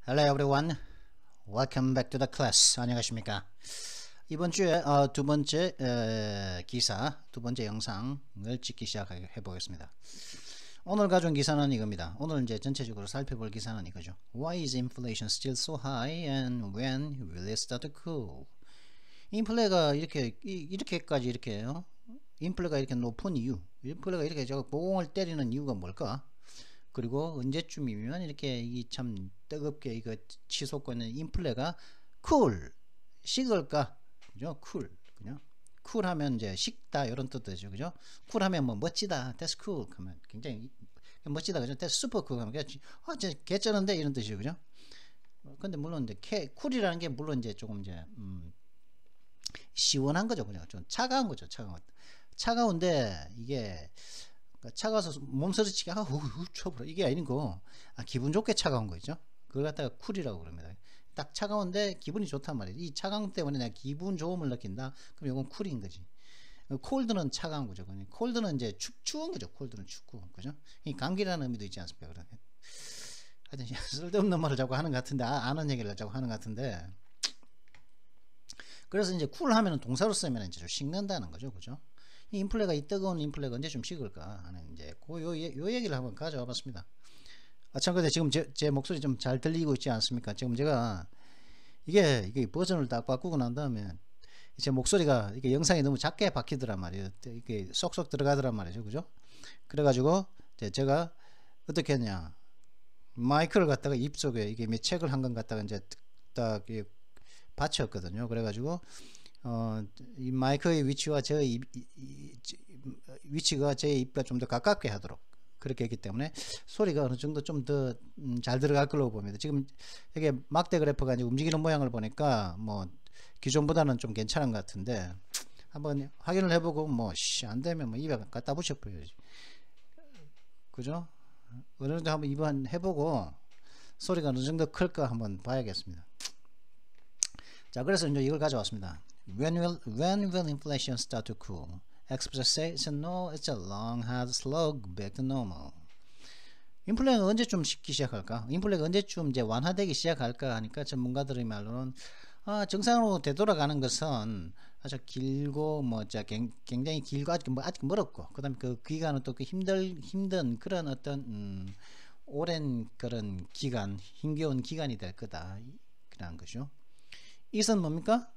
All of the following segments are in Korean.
Hello everyone. Welcome back to the class. 안녕하십니까? 이번 주에 두 번째 기사, 두 번째 영상을 찍기 시작해 보겠습니다. 오늘 가져온 기사는 이겁니다. 오늘 이제 전체적으로 살펴볼 기사는 이거죠. Why is inflation still so high and when will it start to cool? 인플레가 이렇게까지 이렇게요. 인플레가 이렇게 높은 이유, 인플레가 이렇게 저 보공을 때리는 이유가 뭘까? 그리고 언제쯤이면 이렇게 이 참 뜨겁게 이거 치솟고 있는 인플레가 식을까? 그죠? 그죠? 쿨하면 이제 식다 이런 뜻이죠. 그죠? 쿨하면 뭐 멋지다. That's cool. 하면 굉장히 멋지다. 그죠? That's super cool. 하면 개쩌는데 이런 뜻이죠. 그죠? 근데 물론 이제 쿨이라는 게 물론 이제 조금 이제 시원한 거죠. 그냥 좀 차가운 거죠. 차가운데 이게 차가워서 몸서리치게 쳐버려 이게 아니고 기분 좋게 차가운 거죠. 그걸 갖다가 쿨이라고 그럽니다. 딱 차가운데 기분이 좋단 말이에요. 이 차가움 때문에 내가 기분 좋음을 느낀다. 그럼 이건 쿨인 거지. 콜드는 차가운 거죠. 콜드는 이제 추운 거죠. 콜드는 춥고, 그죠? 이 감기라는 의미도 있지 않습니까? 하여튼 쓸데없는 말을 자꾸 하는 것 같은데, 아는 얘기를 자꾸 하는 것 같은데. 그래서 이제 쿨하면은 동사로 쓰면 이제 좀 식는다는 거죠, 그죠? 이 인플레가 이 뜨거운 인플레가 언제 좀 식을까 하는 이제 요 얘기를 한번 가져와 봤습니다. 참 근데 지금 제 목소리 좀 잘 들리고 있지 않습니까? 지금 제가 이게 버전을 딱 바꾸고 난 다음에 제 목소리가 이게 영상이 너무 작게 박히더란 말이에요. 이게 쏙쏙 들어가더란 말이죠, 그죠? 그래가지고 제가 어떻게 했냐, 마이크를 갖다가 입 속에 이게 책을 한 건 갖다가 이제 딱 받쳤거든요. 그래가지고 이 마이크의 위치와 위치가 제 입과 좀 더 가깝게 하도록 그렇게 했기 때문에 소리가 어느 정도 좀 더 잘 들어갈 걸로 봅니다. 지금 이게 막대 그래프가 이제 움직이는 모양을 보니까 뭐 기존보다는 좀 괜찮은 것 같은데 한번 확인을 해보고 뭐 안 되면 뭐 입에 갖다 붙여버려야지, 그죠? 어느 정도 한번 입안 해보고 소리가 어느 정도 클까 한번 봐야겠습니다. 자, 그래서 이제 이걸 가져왔습니다. When will inflation start to cool? Experts say it's a long, hard slog back to normal. 인플레가 언제쯤 식기 시작할까? 인플레가 언제쯤 이제 완화되기 시작할까 하니까 전문가들의 말로는 정상으로 되돌아가는 것은 아주 길고 굉장히 길고 아직 멀었고, 그다음에 그 기간은 또 그 힘든 그런 어떤 오랜 그런 기간, 힘겨운 기간이 될 거다. 그런 거죠. 이선 뭡니까?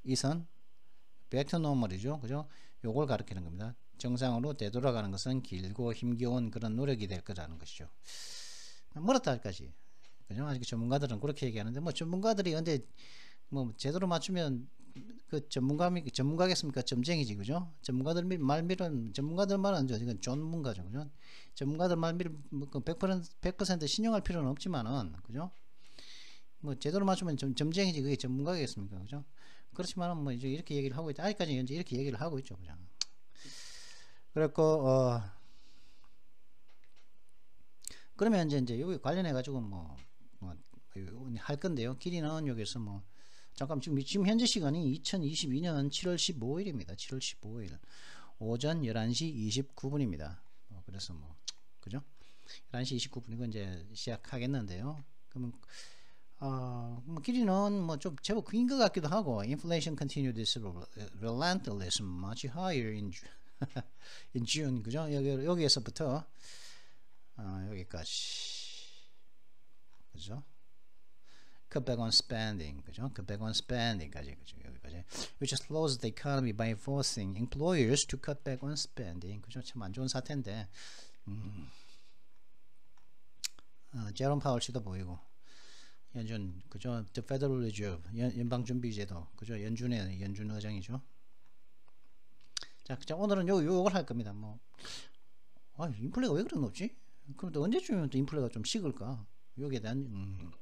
이선 back to normal이죠, 그죠? 요걸 가리키는 겁니다. 정상으로 되돌아가는 것은 길고 힘겨운 그런 노력이 될 거라는 것이죠. 멀었다 할까지, 그죠? 아직 전문가들은 그렇게 얘기하는데 뭐 전문가들이 근데 뭐 제대로 맞추면 그 전문가겠습니까? 점쟁이지, 그죠? 전문가들 말은 이건 전문가죠, 그죠? 전문가들 말 100% 신용할 필요는 없지만은, 그죠? 뭐 제대로 맞추면 점쟁이지 그게 전문가겠습니까, 그죠? 그렇지만은 뭐 이제 이렇게 얘기를 하고 있다. 아직까지 현재 이렇게 얘기를 하고 있죠, 그냥. 그랬고 그러면 이제 여기 관련해 가지고 뭐 할 건데요. 길이는 여기서 뭐 잠깐 지금 현재 시간이 2022년 7월 15일입니다. 7월 15일 오전 11시 29분입니다. 그래서 뭐 그죠? 11시 29분이고 이제 시작하겠는데요. 그러면 뭐 길이는 뭐 좀 제법 긴 것 같기도 하고, inflation continued this relentless much higher in June, 그죠? 여기에서부터 여기까지, 그죠? cut back on spending, 그죠? cut back on spending까지, 그죠? 여기까지, which slows the economy by forcing employers to cut back on spending, 그죠? 참 안 좋은 사태인데, 제롬 파월 씨도 보이고. 연준, 그죠? The Federal Reserve, 연방준비제도, 그죠? 연준 의장이죠. 자, 오늘은 요걸 할 겁니다. 뭐, 인플레가 왜 그렇게 높지? 그럼 또 언제쯤이면 또 인플레가 좀 식을까? 여기에 대한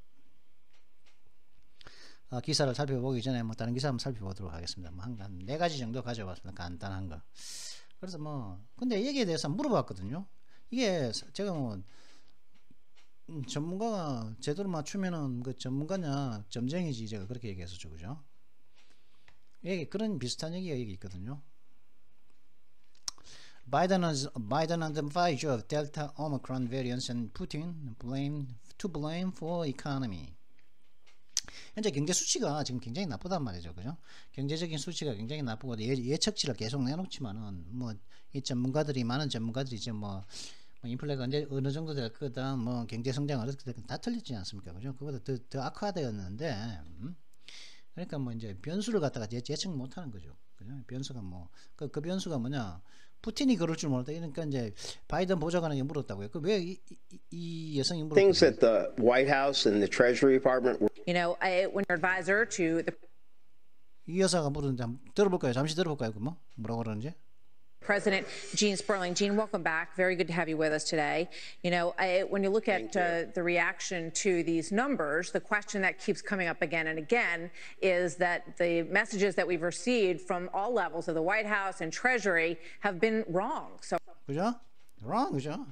기사를 살펴보기 전에 뭐 다른 기사 한번 살펴보도록 하겠습니다. 뭐 한 4가지 정도 가져왔습니다. 간단한 거. 그래서 뭐, 근데 여기에 대해서 물어봤거든요. 이게 제가 뭐 전문가가 제대로 맞추면은 그 전문가냐 점쟁이지, 제가 그렇게 얘기했었죠, 그죠? 얘기 그런 비슷한 얘기가 여기 있거든요. Biden on the verge of Delta Omicron variants and Putin blamed to blame for economy. 현재 경제 수치가 지금 굉장히 나쁘단 말이죠. 그죠? 경제적인 수치가 굉장히 나쁘고 예측치를 계속 내놓지만은 뭐 이 전문가들이 많은 전문가들이 이제 뭐 인플레가 언제 어느 정도 될 거다, 뭐 경제 성장 어떻게 될 거다 다 틀렸지 않습니까? 그죠? 그보다 더 악화되었는데 그러니까 뭐 이제 변수를 갖다가 예측 못 하는 거죠. 그죠? 변수가 뭐 그 변수가 뭐냐? 푸틴이 그럴 줄 몰랐다. 그러니까 이제 바이든 보좌관에게 물었다고요. 그 왜 이 여성이 물었다고요? Things that the White House and the Treasury Department were when your advisor to the 이 여사가 물었는데 한번 들어볼까요? 잠시 들어볼까요? 그 뭐라고 그러는지? President Gene Sperling. Gene, welcome back. Very good to have you with us today. When you look at the reaction to these numbers, the question that keeps coming up again and again is that the messages that we've received from all levels of the White House and Treasury have been wrong. So, 그죠? wrong, 그죠?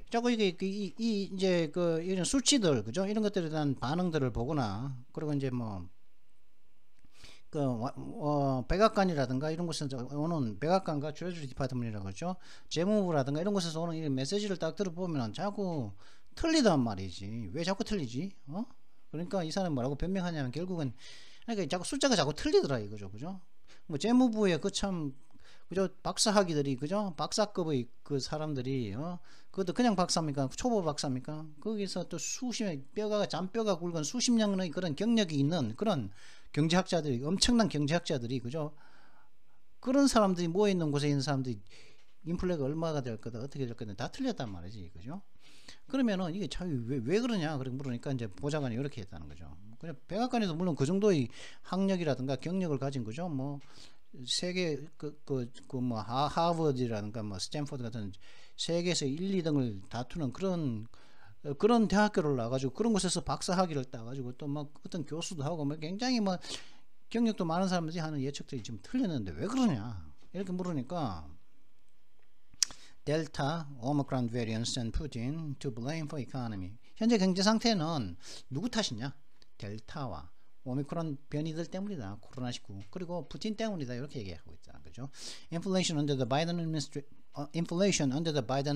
자꾸 이게 이제 그 이런 수치들, 그죠? 이런 것들에 대한 반응들을 보거나, 그리고 이제 뭐 백악관이라든가 이런 곳에서 오는 백악관과 트레저리 디파트먼트라고 그러죠. 재무부라든가 이런 곳에서 오는 이 메시지를 딱 들어보면 자꾸 틀리단 말이지. 왜 자꾸 틀리지? 그러니까 이 사람이 뭐라고 변명하냐면 결국은 그러니까 자꾸 숫자가 자꾸 틀리더라 이거죠. 그죠? 뭐 재무부의 그 참 그죠? 박사학위들이 그죠? 박사급의 그 사람들이 그것도 그냥 박사입니까? 초보 박사입니까? 거기서 또 수십의 잔뼈가 굵은 수십 년의 그런 경력이 있는 그런 경제학자들이, 엄청난 경제학자들이, 그죠? 그런 사람들이 모여있는 곳에 있는 사람들이 인플레가 얼마가 될 거다, 어떻게 될 거다, 다 틀렸단 말이지, 그죠? 그러면은 이게 참 왜 그러냐, 그렇게 물으니까 이제 보좌관이 이렇게 했다는 거죠. 그냥 백악관에도 물론 그 정도의 학력이라든가 경력을 가진 거죠. 뭐, 세계, 뭐, 하버드라든가 뭐, 스탠포드 같은 세계에서 1, 2등을 다투는 그런 대학교를 나가지고 그런 곳에서 박사학위를 따가지고 또 막 어떤 교수도 하고 뭐 굉장히 뭐 경력도 많은 사람들이 하는 예측들이 지금 틀렸는데 왜 그러냐 이렇게 물으니까 델타, 오미크론 variants and Putin to blame for economy. 현재 경제 상태는 누구 탓이냐? 델타와 오미크론 변이들 때문이다. 코로나19 그리고 푸틴 때문이다. 이렇게 얘기하고 있다. 그죠? Inflation under the Biden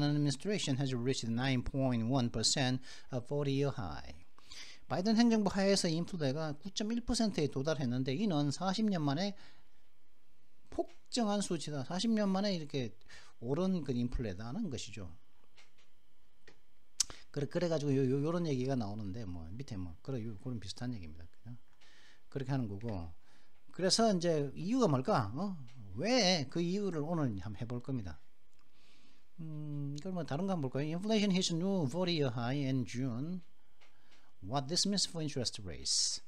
administration has reached 9.1%, a 40-year high. 바이든 행정부 하에서 인플레가 9.1%에 도달했는데 이는 40년 만에 폭증한 수치다. 40년 만에 이렇게 오른 그 인플레다는 것이죠. 그래가지고 요런 얘기가 나오는데 뭐 밑에 뭐 그런 비슷한 얘기입니다. 그죠? 그렇게 하는 거고. 그래서 이제 이유가 뭘까? 왜 그 이유를 오늘 한번 해볼 겁니다. 이걸 뭐 다른 거 한번 볼까요? Inflation hits new 40-year high in June. What this means for interest rates.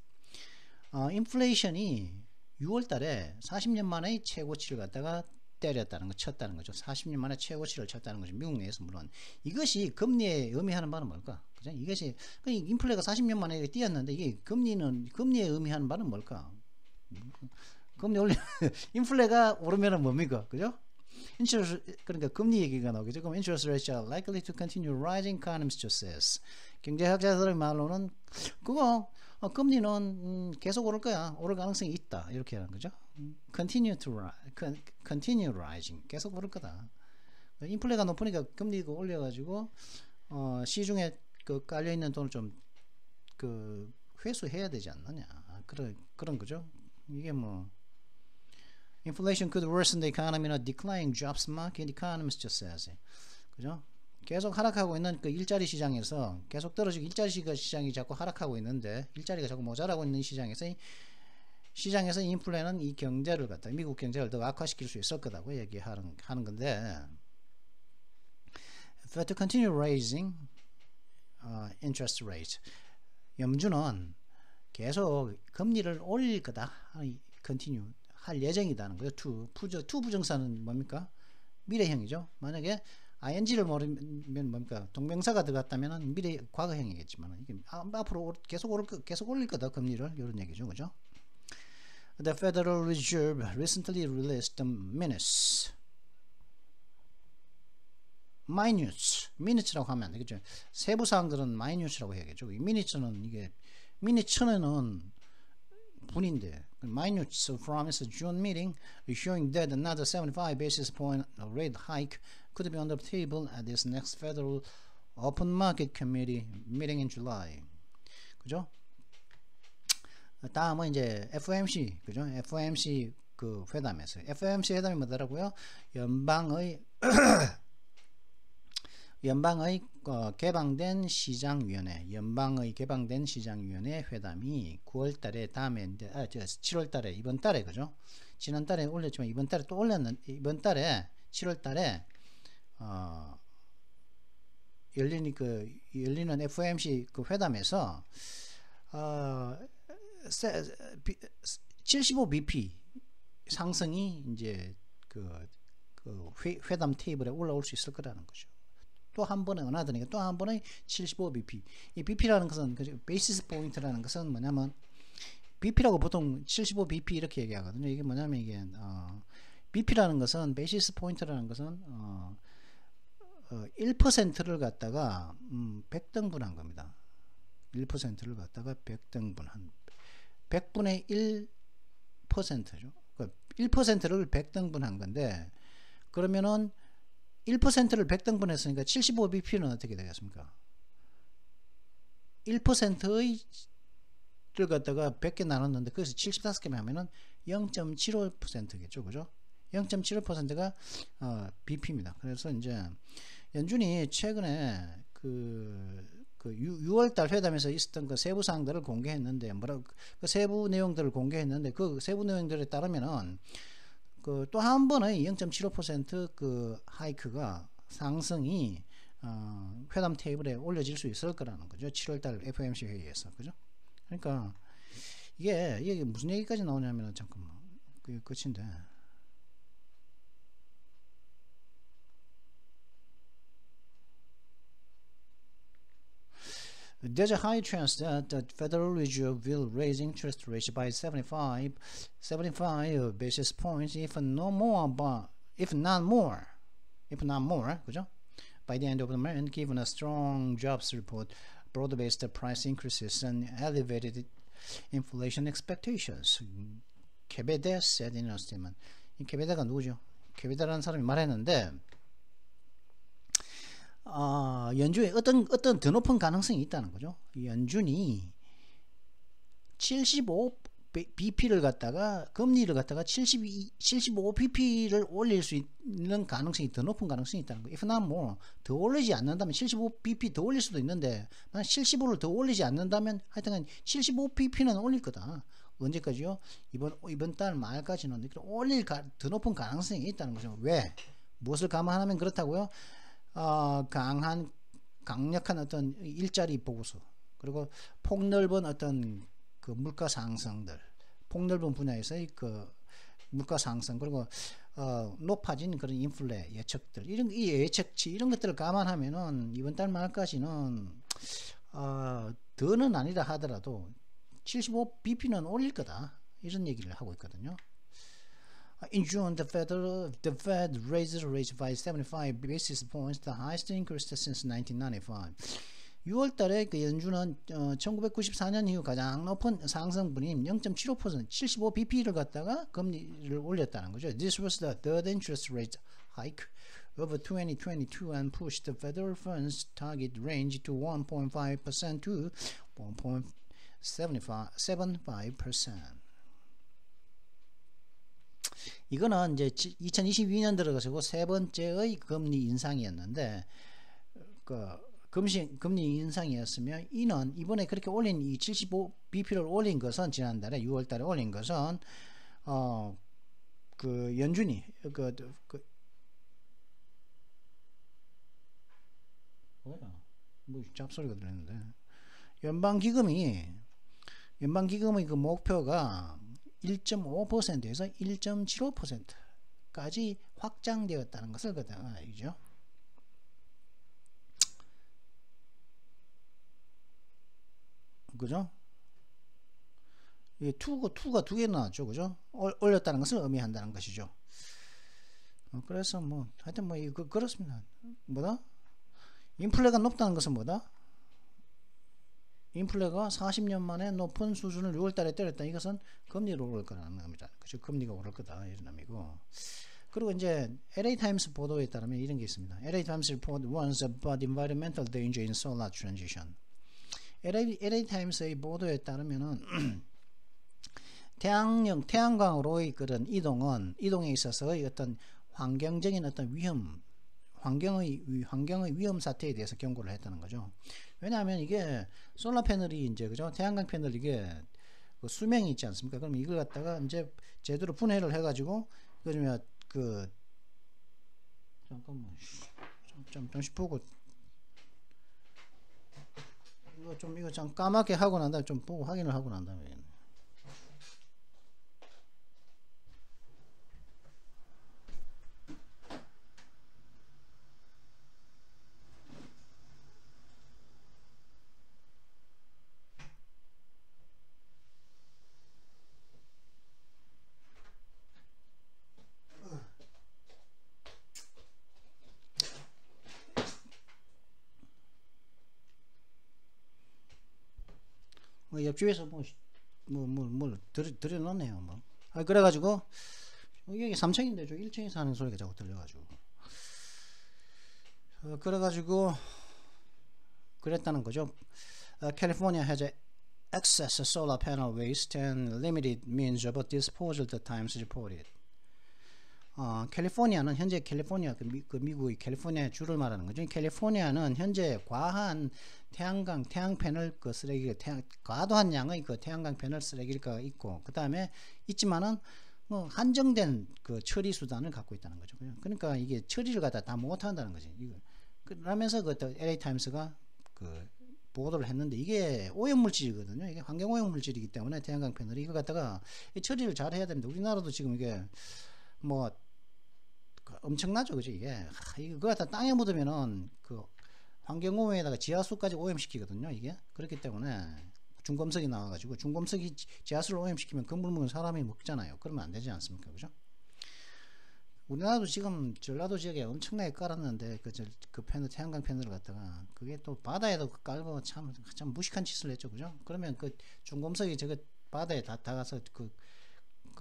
인플레이션이 6월 달에 40년 만에 최고치를 갖다가 때렸다는 거, 쳤다는 거죠. 40년 만에 최고치를 쳤다는 거죠. 미국 내에서 물론. 이것이 금리에 의미하는 바는 뭘까? 그죠? 이것이 인플레가 40년 만에 뛰었는데 이게 금리에 의미하는 바는 뭘까? 금리 올리 인플레가 오르면은 뭡니까? 그죠? 그러니까 금리 얘기가 나오겠죠. 그럼 interest rates are likely to continue rising, economists just says. 경제학자들의 말로는 그거 금리는 계속 오를 거야. 오를 가능성이 있다. 이렇게 하는 거죠. continue rising. 계속 오를 거다. 인플레가 높으니까 금리가 올려가지고 시중에 그 깔려 있는 돈을 좀 그 회수해야 되지 않느냐. 그런 거죠. 이게 뭐 Inflation could worsen the economy in a declining jobs market, economists just says. 그죠? 계속 하락하고 있는 그 일자리 시장에서 계속 떨어지고 일자리 시장이 자꾸 하락하고 있는데 일자리가 자꾸 모자라고 있는 시장에서 인플레는 이 경제를 갖다 미국 경제를 더 악화시킬 수 있을 거다고 얘기하는 건데 But to continue raising interest rate 염주는 계속 금리를 올릴 거다. continue 할 예정이다는 거예요. to 부정사는 뭡니까? 미래형이죠. 만약에 ing를 모르면 뭡니까? 동명사가 들어갔다면 미래 과거형이겠지만 이게 앞으로 계속 올릴 거다 금리를 이런 얘기죠, 그죠? The Federal Reserve recently released the minutes라고 하면 안 되겠죠. 세부 사항들은 minutes라고 해야겠죠. 이 minutes는 분인데 minutes from its June meeting showing that another 75 basis point rate hike could be on the table at this next Federal Open Market Committee meeting in July. 그죠? 다음은 이제 FOMC, 그죠? FOMC 그 회담에서 FOMC 회담이 뭐더라고요? 연방의 개방된 시장위원회, 연방의 개방된 시장위원회 회담이 9월달에 다음에 이제 7월달에 이번 달에 그죠? 지난달에 올렸지만 이번 달에 또 올렸는 이번 달에 7월달에 열리는 FOMC 그 회담에서 75bp 상승이 이제 그 회담 테이블에 올라올 수 있을 거라는 거죠. 또 한 번에 원하더니까 또 한 번에 75bp. 이 bp라는 것은 베이시스 포인트라는 것은 뭐냐면 bp라고 보통 75bp 이렇게 얘기하거든요. 이게 뭐냐면 이게 bp라는 것은 베이시스 포인트라는 것은 1%를 갖다가 100등분한 겁니다. 1%를 갖다가 100등분한 100분의 1%죠. 1%를 100등분한 건데 그러면은 1%를 100등분했으니까 75bp는 어떻게 되겠습니까? 1%의 를 갖다가 100개 나눴는데 거기서 75개만 하면은 0.75%겠죠. 그죠? 0.75%가 bp입니다. 그래서 이제 연준이 최근에 그 6월달 회담에서 있었던 그 세부 사항들을 공개했는데 그 세부 내용들을 공개했는데 그 세부 내용들에 따르면은 그 또 한 번의 0.75% 그 하이크가 상승이 회담 테이블에 올려질 수 있을 거라는 거죠. 7월달 FOMC 회의에서 그죠? 그러니까 이게 무슨 얘기까지 나오냐면은 잠깐만 그게 끝인데. There's a high chance that the Federal Reserve will raise interest rates by 75 basis points, if not more, 그죠? By the end of the month, given a strong jobs report, broad-based price increases, and elevated inflation expectations. 케베데 said in a statement. 이 케베데가 누구죠? 케베데라는 사람이 말했는데. 연준에 어떤 더 높은 가능성이 있다는 거죠. 연준이 75bp를 갖다가 금리를 갖다가 75bp를 올릴 수 있는 가능성이 더 높은 가능성이 있다는 거예요. If not more, 더 올리지 않는다면 75bp 더 올릴 수도 있는데 만약 75를 더 올리지 않는다면 하여튼 75bp는 올릴 거다. 언제까지요? 이번 달 말까지는 올릴 더 높은 가능성이 있다는 거죠. 왜? 무엇을 감안하면 그렇다고요? 강력한 어떤 일자리 보고서 그리고 폭넓은 어떤 그 물가 상승들, 폭넓은 분야에서의 그 물가 상승 그리고 높아진 그런 인플레 예측들 이 예측치 이런 것들을 감안하면은 이번 달 말까지는 더는 아니라 하더라도 75bp는 올릴 거다 이런 얘기를 하고 있거든요. In June, the Fed raised rates by 75 basis points, the highest increase since 1995. 6월달에 그 연준은 1994년 이후 가장 높은 상승분인 0.75% 75bp를 갖다가 금리를 올렸다는 거죠. This was the third interest rate hike of 2022 and pushed the federal funds target range to 1.5% to 1.75%. 이거는 이제 2022년 들어가지고 세 번째의 금리 인상이었는데 금리 인상이었으면 이는 이번에 그렇게 올린 이 75bp를 올린 것은 지난달에 6월달에 올린 것은 그 연준이 뭐야 뭐 잡소리가 들리는데 연방기금의 그 목표가 1.5%에서 1.75%까지 확장되었다는 것을 알죠. 그죠? 이게 2가 두 개 나왔죠. 그죠? 올렸다는 것을 의미한다는 것이죠. 그래서 뭐 하여튼 뭐 이거 그렇습니다. 뭐다? 인플레가 높다는 것은 뭐다? 인플레가 40년 만에 높은 수준을 6월달에 때렸다. 이것은 금리로 오를 거라는 겁니다. 그죠? 금리가 오를 거다 이런 의미고. 그리고 이제 LA 타임스 보도에 따르면 이런 게 있습니다. LA 타임스 report warns about environmental danger in solar transition. LA 타임스의 보도에 따르면은 태양광으로의 그런 이동에 있어서의 어떤 환경적인 어떤 환경의 위험 사태에 대해서 경고를 했다는 거죠. 왜냐하면 이게 솔라 패널이 이제 그죠? 태양광 패널 이게 그 수명이 있지 않습니까? 그럼 이걸 갖다가 이제 제대로 분해를 해가지고 그러면 잠깐만 잠시 보고 이거 좀 까맣게 하고 난 다음에 좀 보고 확인을 하고 난 다음에. 뭐 옆집에서 뭘 들여놓네요. 뭐. 그래가지고 여기 3층인데 저 1층에서 하는 소리가 자꾸 들려가지고 그래가지고 그랬다는 거죠. California has excess solar panel waste and limited means of disposal, the Times reported. 캘리포니아는 현재 캘리포니아 그 미국의 캘리포니아 주를 말하는 거죠. 캘리포니아는 현재 과한 태양 패널 그 쓰레기 과도한 양의 그 태양광 패널 쓰레기가 있고 그 다음에 있지만은 뭐 한정된 그 처리 수단을 갖고 있다는 거죠. 그러니까 이게 처리를 갖다 다 못한다는 거지. 그러면서 그 LA 타임스가 그 보도를 했는데 이게 오염물질이거든요. 이게 환경 오염물질이기 때문에 태양광 패널이 이거 갖다가 처리를 잘 해야 됩니다. 우리나라도 지금 이게 뭐 엄청나죠, 그죠? 이게 이거 갖다 땅에 묻으면은 그 환경오염에다가 지하수까지 오염시키거든요. 이게 그렇기 때문에 중금속이 나와가지고 중금속이 지하수를 오염시키면 그 물 먹는 사람이 먹잖아요. 그러면 안 되지 않습니까, 그죠? 우리나라도 지금 전라도 지역에 엄청나게 깔았는데 그 패널 태양광 패널을 갖다가 그게 또 바다에도 깔고 참 무식한 짓을 했죠, 그죠? 그러면 그 중금속이 저거 바다에 다 가서 그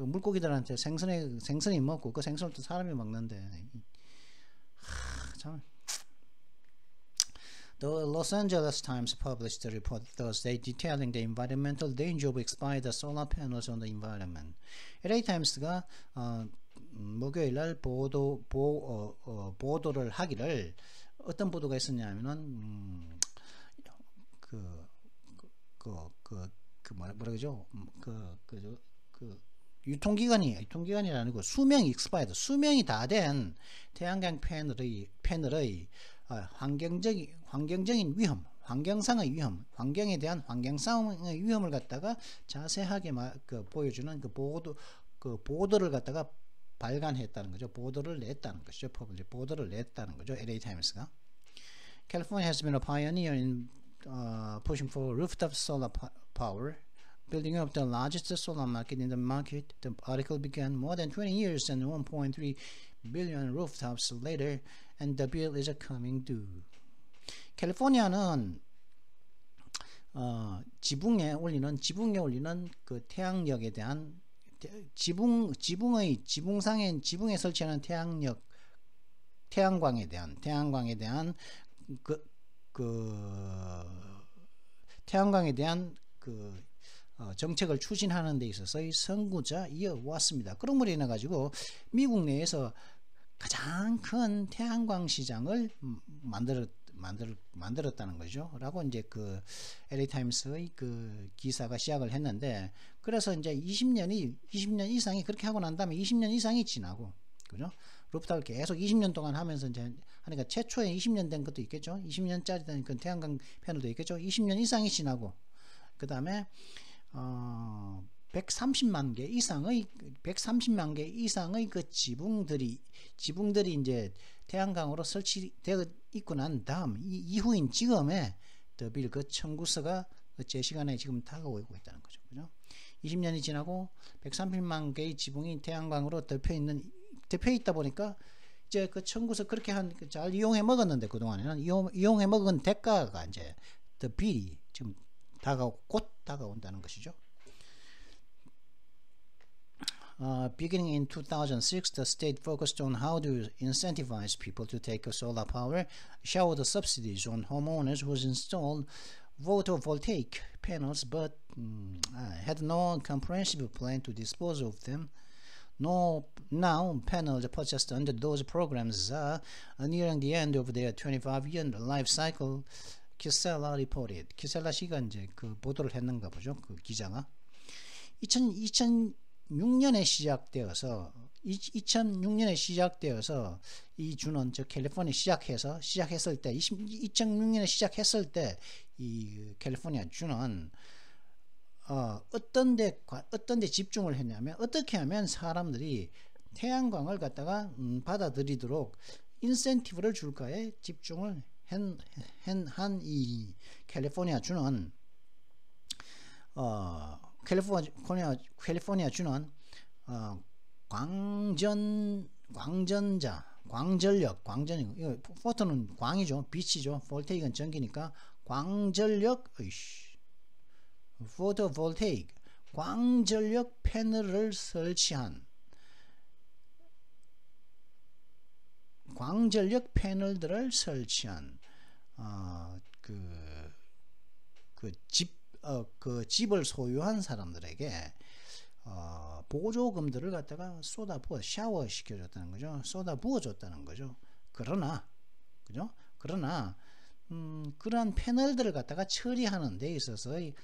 물고기들한테 생선이 먹고 그 생선을 또 사람이 먹는데 참. The Los Angeles Times published a report Thursday detailing the environmental danger of expired solar panels on the environment. LA 타임스가 목요일 날 보도를 하기를 어떤 보도가 있었냐면은 뭐라 그러죠? 유통기간이 아니고 수명이 expired, 수명이 다 된 태양광 패널의 환경적인 위험, 환경상의 위험, 환경에 대한 환경상의 위험을 갖다가 자세하게 보여주는 보도를 갖다가 발간했다는 거죠. 보도를 냈다는 것이죠. 보도를 냈다는 거죠. LA 타임스가. California has been a pioneer in pushing for rooftop solar power. Building up the largest solar market in the market, the article began more than 20 years and 1.3 billion rooftops later, and the bill is coming due. 캘리포니아는 지붕에 올리는 그 태양력에 대한 지붕에 설치하는 태양광에 대한 정책을 추진하는 데 있어서의 선구자 이어왔습니다. 그런 걸로 인해 가지고 미국 내에서 가장 큰 태양광 시장을 만들었다는 거죠. 라고 이제 그 LA 타임스의 그 기사가 시작을 했는데, 그래서 이제 20년 이상이 그렇게 하고 난 다음에 20년 이상이 지나고, 그죠? 루프탑을 계속 20년 동안 하면서 이제 하니까 최초에 20년 된 것도 있겠죠. 20년짜리 된 그 태양광 패널도 있겠죠. 20년 이상이 지나고, 그 다음에 130만 개 이상의 그 지붕들이 이제 태양광으로 설치되어 있고 난 다음 이후인 지금에 더빌 그 청구서가 제 시간에 지금 다가오고 있다는 거죠. 그죠? 20년이 지나고 130만 개의 지붕이 태양광으로 덮여 있다 보니까 이제 그 청구서 그렇게 잘 이용해 먹었는데, 그동안에는 이용해 먹은 대가가 이제 더빌이 지금 곧 다가온다는 것이죠. Beginning in 2006, the state focused on how to incentivize people to take solar power, showered subsidies on homeowners who installed photovoltaic panels but had no comprehensive plan to dispose of them. Now panels purchased under those programs are nearing the end of their 25-year life cycle. 키셀라 reported. 키셀라 씨가 이제 그 보도를 했는가 보죠. 그 기자가 2006년에 시작되어서 이 주는 저 캘리포니아 시작했을 때 2006년에 시작했을 때 이 캘리포니아 주는 어떤 데 집중을 했냐면 어떻게 하면 사람들이 태양광을 갖다가 받아들이도록 인센티브를 줄까에 집중을 한 이 캘리포니아 주는 캘리포니아 주는 광전력 이거 포토는 광이죠, 빛이죠, 볼테이크는 전기니까 광전력 포토볼테이크 광전력 패널을 설치한 광전력 패널들을 설치한 그 집을 소유한 사람들에게 보조금들을 갖다가 쏟아부어 샤워 시켜줬다는 거죠. 쏟아부어줬다는 거죠. 그러나 그러한 패널들을 갖다가 처리하는 데 있어서의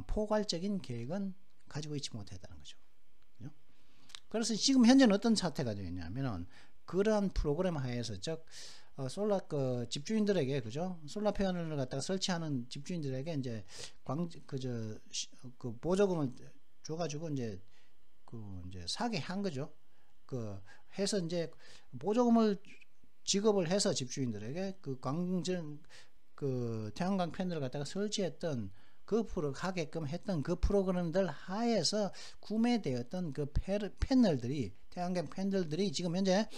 포괄적인 계획은 가지고 있지 못했다는 거죠. 그죠? 그래서 지금 현재는 어떤 사태가 되어 있냐면은 그러한 프로그램 하에서 즉 솔라 그 집주인들에게 그죠? 솔라 패널을 갖다가 설치하는 집주인들에게 이제 그 보조금을 줘가지고 이제 사게 한 거죠. 그 해서 이제 보조금을 지급을 해서 집주인들에게 그 태양광 패널을 갖다가 설치했던 하게끔 했던 그 프로그램들 하에서 구매되었던 그 패널들이 태양광 패널들이 지금 현재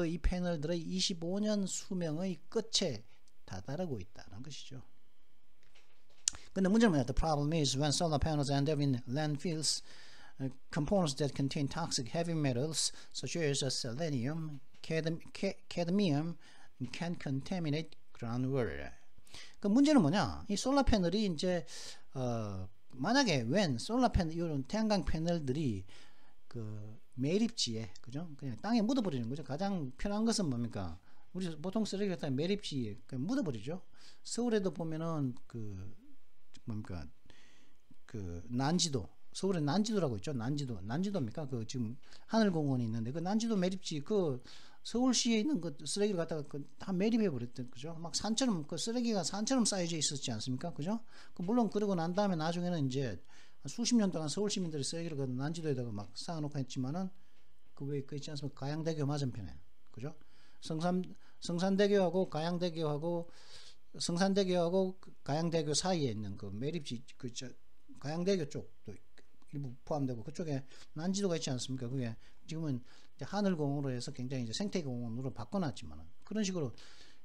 이 패널들의 25년 수명의 끝에 다다르고 있다는 것이죠. 근데 문제는 뭐냐? The problem is when solar panels end up in landfills, components that contain toxic heavy metals such as selenium, cadmium can contaminate groundwater. 그 문제는 뭐냐? 이 솔라 패널이 이제 만약에 솔라 패널 이런 태양광 패널들이 그 매립지에 그죠? 그냥 땅에 묻어버리는 거죠. 가장 편한 것은 뭡니까? 우리 보통 쓰레기 갖다 매립지에 그냥 묻어버리죠. 서울에도 보면은 그 난지도, 서울에 난지도라고 있죠. 난지도입니까? 그 지금 하늘공원이 있는데 그 난지도 매립지 그 서울시에 있는 그 쓰레기를 갖다가 다 매립해 버렸던 거죠. 막 산처럼 그 쓰레기가 산처럼 쌓여져 있었지 않습니까? 그죠? 물론 그러고 난 다음에 나중에는 이제 수십 년 동안 서울 시민들이 쓰레기를 그 난지도에다가 막 쌓아놓고 했지만은 그 있지 않습니까? 가양대교 맞은편에 그죠? 성산대교하고 가양대교 사이에 있는 그 매립지 가양대교 쪽도 일부 포함되고 그쪽에 난지도가 있지 않습니까? 그게 지금은 이제 하늘공원으로 해서 굉장히 이제 생태공원으로 바꿔놨지만은 그런 식으로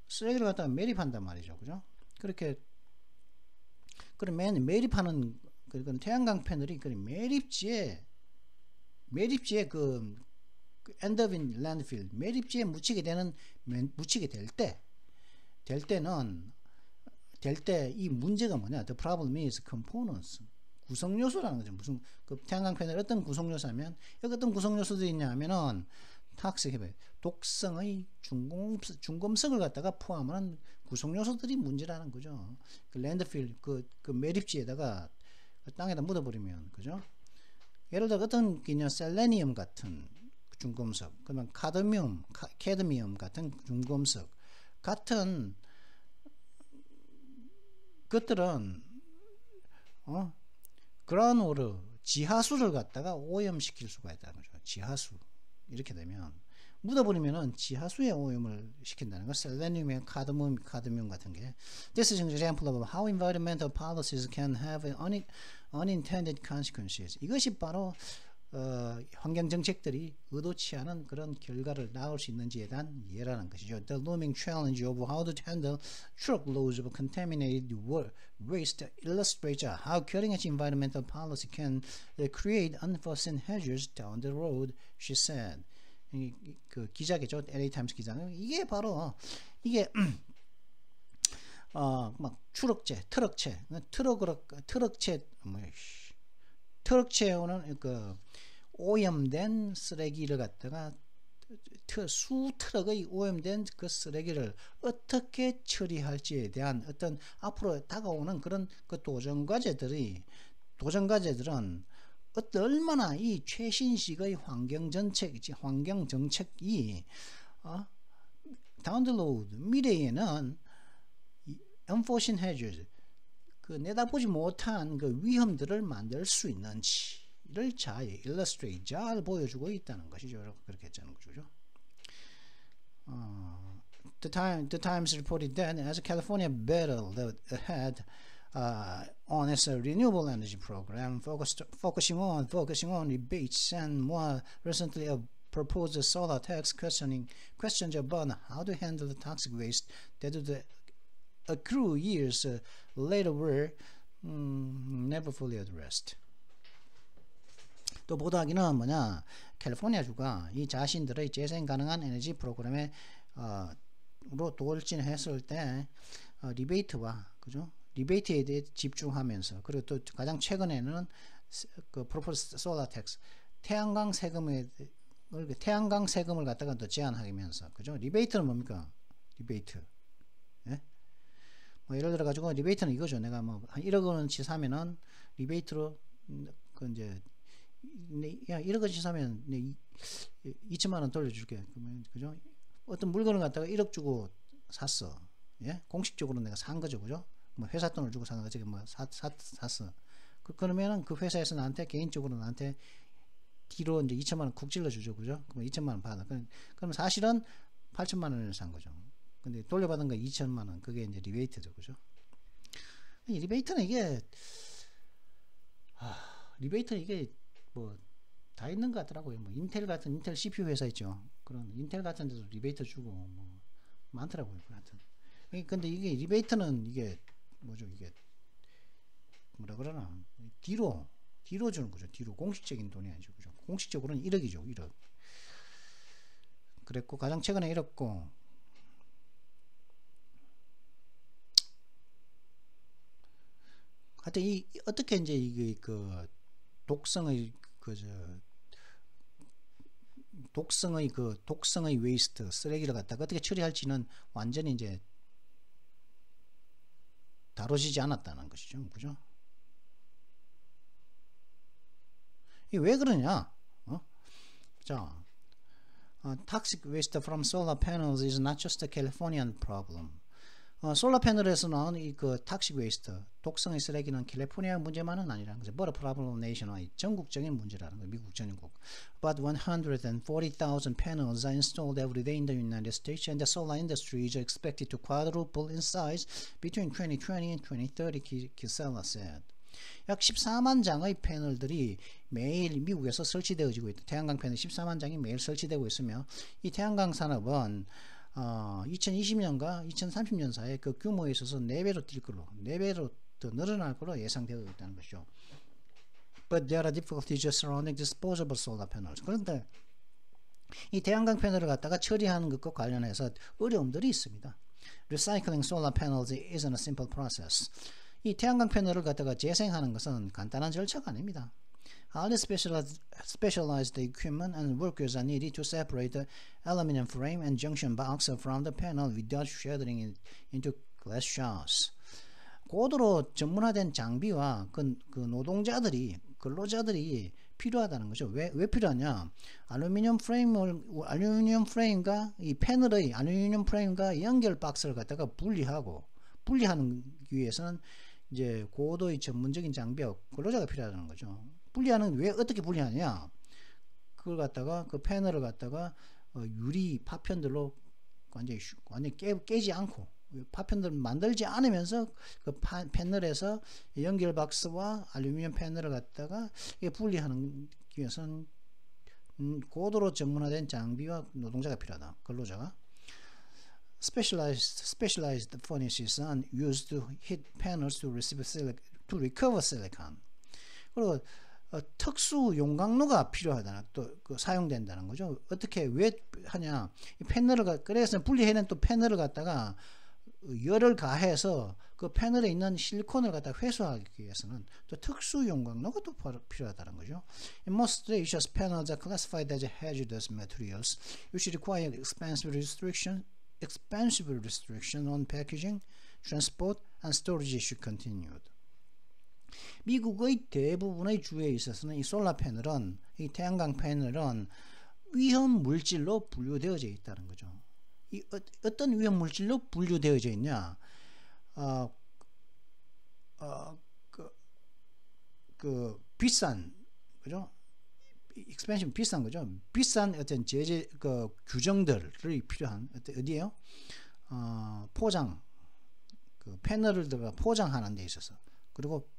쓰레기를 갖다가 매립한단 말이죠, 그죠? 그렇게 그러면 매립하는 그건 태양광 패널이 그 매립지에 그 end up in landfill 매립지에 묻히게 될 때 이 문제가 뭐냐? The problem is components. 구성요소라는 거죠. 무슨 그 태양광 패널 어떤 구성요소냐면 여기 어떤 구성요소들이 있냐면은 독성의 중금속을 갖다가 포함하는 구성요소들이 문제라는 거죠. 그 랜드필 그 매립지에다가 그 땅에다 묻어버리면 그죠? 예를 들어 어떤 그냥 셀레니움 같은 중금속, 그러면 캐드미움 같은 중금속 같은 것들은 그라운워터 지하수를 갖다가 오염시킬 수가 있다는 거죠. 지하수 이렇게 되면 묻어버리면은 지하수에 오염을 시킨다는 거. 셀레늄에 카드뮴 같은 게. This is an example of how environmental policies can have unintended consequences. 이것이 바로 환경 정책들이 의도치 않은 그런 결과를 낳을 수 있는지에 대한 예라는 것이죠. The looming challenge of how to handle truckloads of contaminated waste illustrates how cutting-edge environmental policy can create unforeseen hazards down the road, she said. 그 기자겠죠, LA 타임스 기자는. 이게 바로 이게 막 트럭체오는 그 오염된 쓰레기를 갖다가 수 트럭의 오염된 그 쓰레기를 어떻게 처리할지에 대한 어떤 앞으로 다가오는 그런 그 도전 과제들은 얼마나 이 최신식의 환경 정책이 다운 더 로드 미래에는 unforeseen hazards 그 내다보지 못한 그 위험들을 만들 수 있는지를 잘 illustrate 잘 보여주고 있다는 것이죠. 그렇게 했자는 거죠. The Times reported that as California battled ahead on its renewable energy program, focusing on rebates and more recently a proposed solar tax questions about how to handle the toxic waste that would accrue years later were never fully addressed. 또 보도하기는 뭐냐, 캘리포니아주가 이 자신들의 재생 가능한 에너지 프로그램에 로 돌진했을 때 리베이트와 그죠? 리베이트에 대해 집중하면서, 그리고 또 가장 최근에는 그 프로포스 솔라 텍스 태양광 세금을 갖다가 또 제한하면서, 그죠? 리베이트는 뭡니까? 리베이트. 예? 뭐 예를 들어 가지고 리베이트는 이거죠. 내가 뭐 한 1억 원어치 사면은 리베이트로 그 이제 야 1억 원어치 사면 2천만 원 돌려줄게. 그러면 그죠? 어떤 물건을 갖다가 1억 주고 샀어. 예? 공식적으로 내가 산 거죠. 그죠? 뭐 회사 돈을 주고 산 거지. 뭐 샀어. 그러면은 그 회사에서 나한테 개인적으로 나한테 뒤로 이제 2천만 원 쿡 찔러 주죠. 그죠? 그럼 2천만 원 받아. 그럼 사실은 8천만 원을 산 거죠. 근데 돌려받은 거 2천만 원. 그게 이제 리베이트죠. 그죠? 이 리베이트는 이게 리베이트는 이게 뭐 다 있는 것 같더라고요. 뭐 인텔 CPU 회사 있죠. 그런 인텔 같은 데도 리베이트 주고 뭐 많더라고요. 하여튼. 근데 이게 리베이트는 이게 뭐죠? 이게 뭐라 그러나 뒤로 주는 거죠. 뒤로 공식적인 돈이 아니죠. 그죠? 공식적으로는 1억이죠. 1억. 그랬고 가장 최근에 잃었고, 하여튼 이 어떻게 이제 이게 그 독성의 웨이스트 쓰레기를 갖다가 어떻게 처리할지는 완전히 이제 다뤄지지 않았다는 것이죠. 그죠? 이게 왜 그러냐? 자, toxic waste from solar panels is not just a Californian problem. 솔라 패널에서 나오는 이 그 탁식 웨이스트, 독성의 쓰레기는 캘리포니아 문제만은 아니라는 거죠. But a problem nationwide, 전국적인 문제라는 거예요. 미국 전국. About 140,000 panels are installed every day in the United States, and the solar industry is expected to quadruple in size between 2020 and 2030, Kisela said. 약 14만 장의 패널들이 매일 미국에서 설치되어지고 있다. 태양광 패널 14만 장이 매일 설치되고 있으며, 이 태양광 산업은 2020년과 2030년 사이에 그 규모에 있어서 4배로 더 늘어날 걸로 예상되어 있다는 것이죠. But there are difficulties surrounding disposable solar panels. 그런데 이 태양광 패널을 갖다가 처리하는 것과 관련해서 어려움들이 있습니다. Recycling solar panels isn't a simple process. 이 태양광 패널을 갖다가 재생하는 것은 간단한 절차가 아닙니다. Highly specialized equipment and workers are needed to separate the aluminum frame and junction box from the panel without shattering it into glass shards. 고도로 전문화된 장비와 그 근로자들이 필요하다는 거죠. 왜 필요하냐? 알루미늄 프레임과 이 패널의 알루미늄 프레임과 연결 박스를 갖다가 분리하는 위해서는 이제 고도의 전문적인 장비와 근로자가 필요하다는 거죠. 왜 어떻게 분리하냐? 그걸 갖다가 그 패널을 갖다가 유리 파편들로 완전히 깨지 않고 파편들을 만들지 않으면서 그 패널에서 연결 박스와 알루미늄 패널을 갖다가 분리하는 위해서는 고도로 전문화된 장비와 노동자가 필요하다. 근로자가. Specialized furnaces are used to heat panels to recover silicon. 그리고 특수 용광로가 필요하다는 또 그 사용된다는 거죠. 어떻게 왜 하냐? 이 패널을 그래서 분리해낸 또 패널을 갖다가 열을 가해서 그 패널에 있는 실리콘을 갖다 회수하기 위해서는 또 특수 용광로가 또 필요하다는 거죠. In most stations, panels are classified as hazardous materials, which require expensive restriction on packaging, transport, and storage issue continued. 미국의 대부분의 주에 있어서는 이 솔라 패널은, 이 태양광 패널은 위험 물질로 분류되어져 있다는 거죠. 이 어떤 위험 물질로 분류되어져 있냐? 비싼, 그죠? expensive 비싼 거죠. 비싼 어떤 제재 그 규정들이 필요한 어디에요? 포장, 그 패널을 들어가 포장하는 데 있어서, 그리고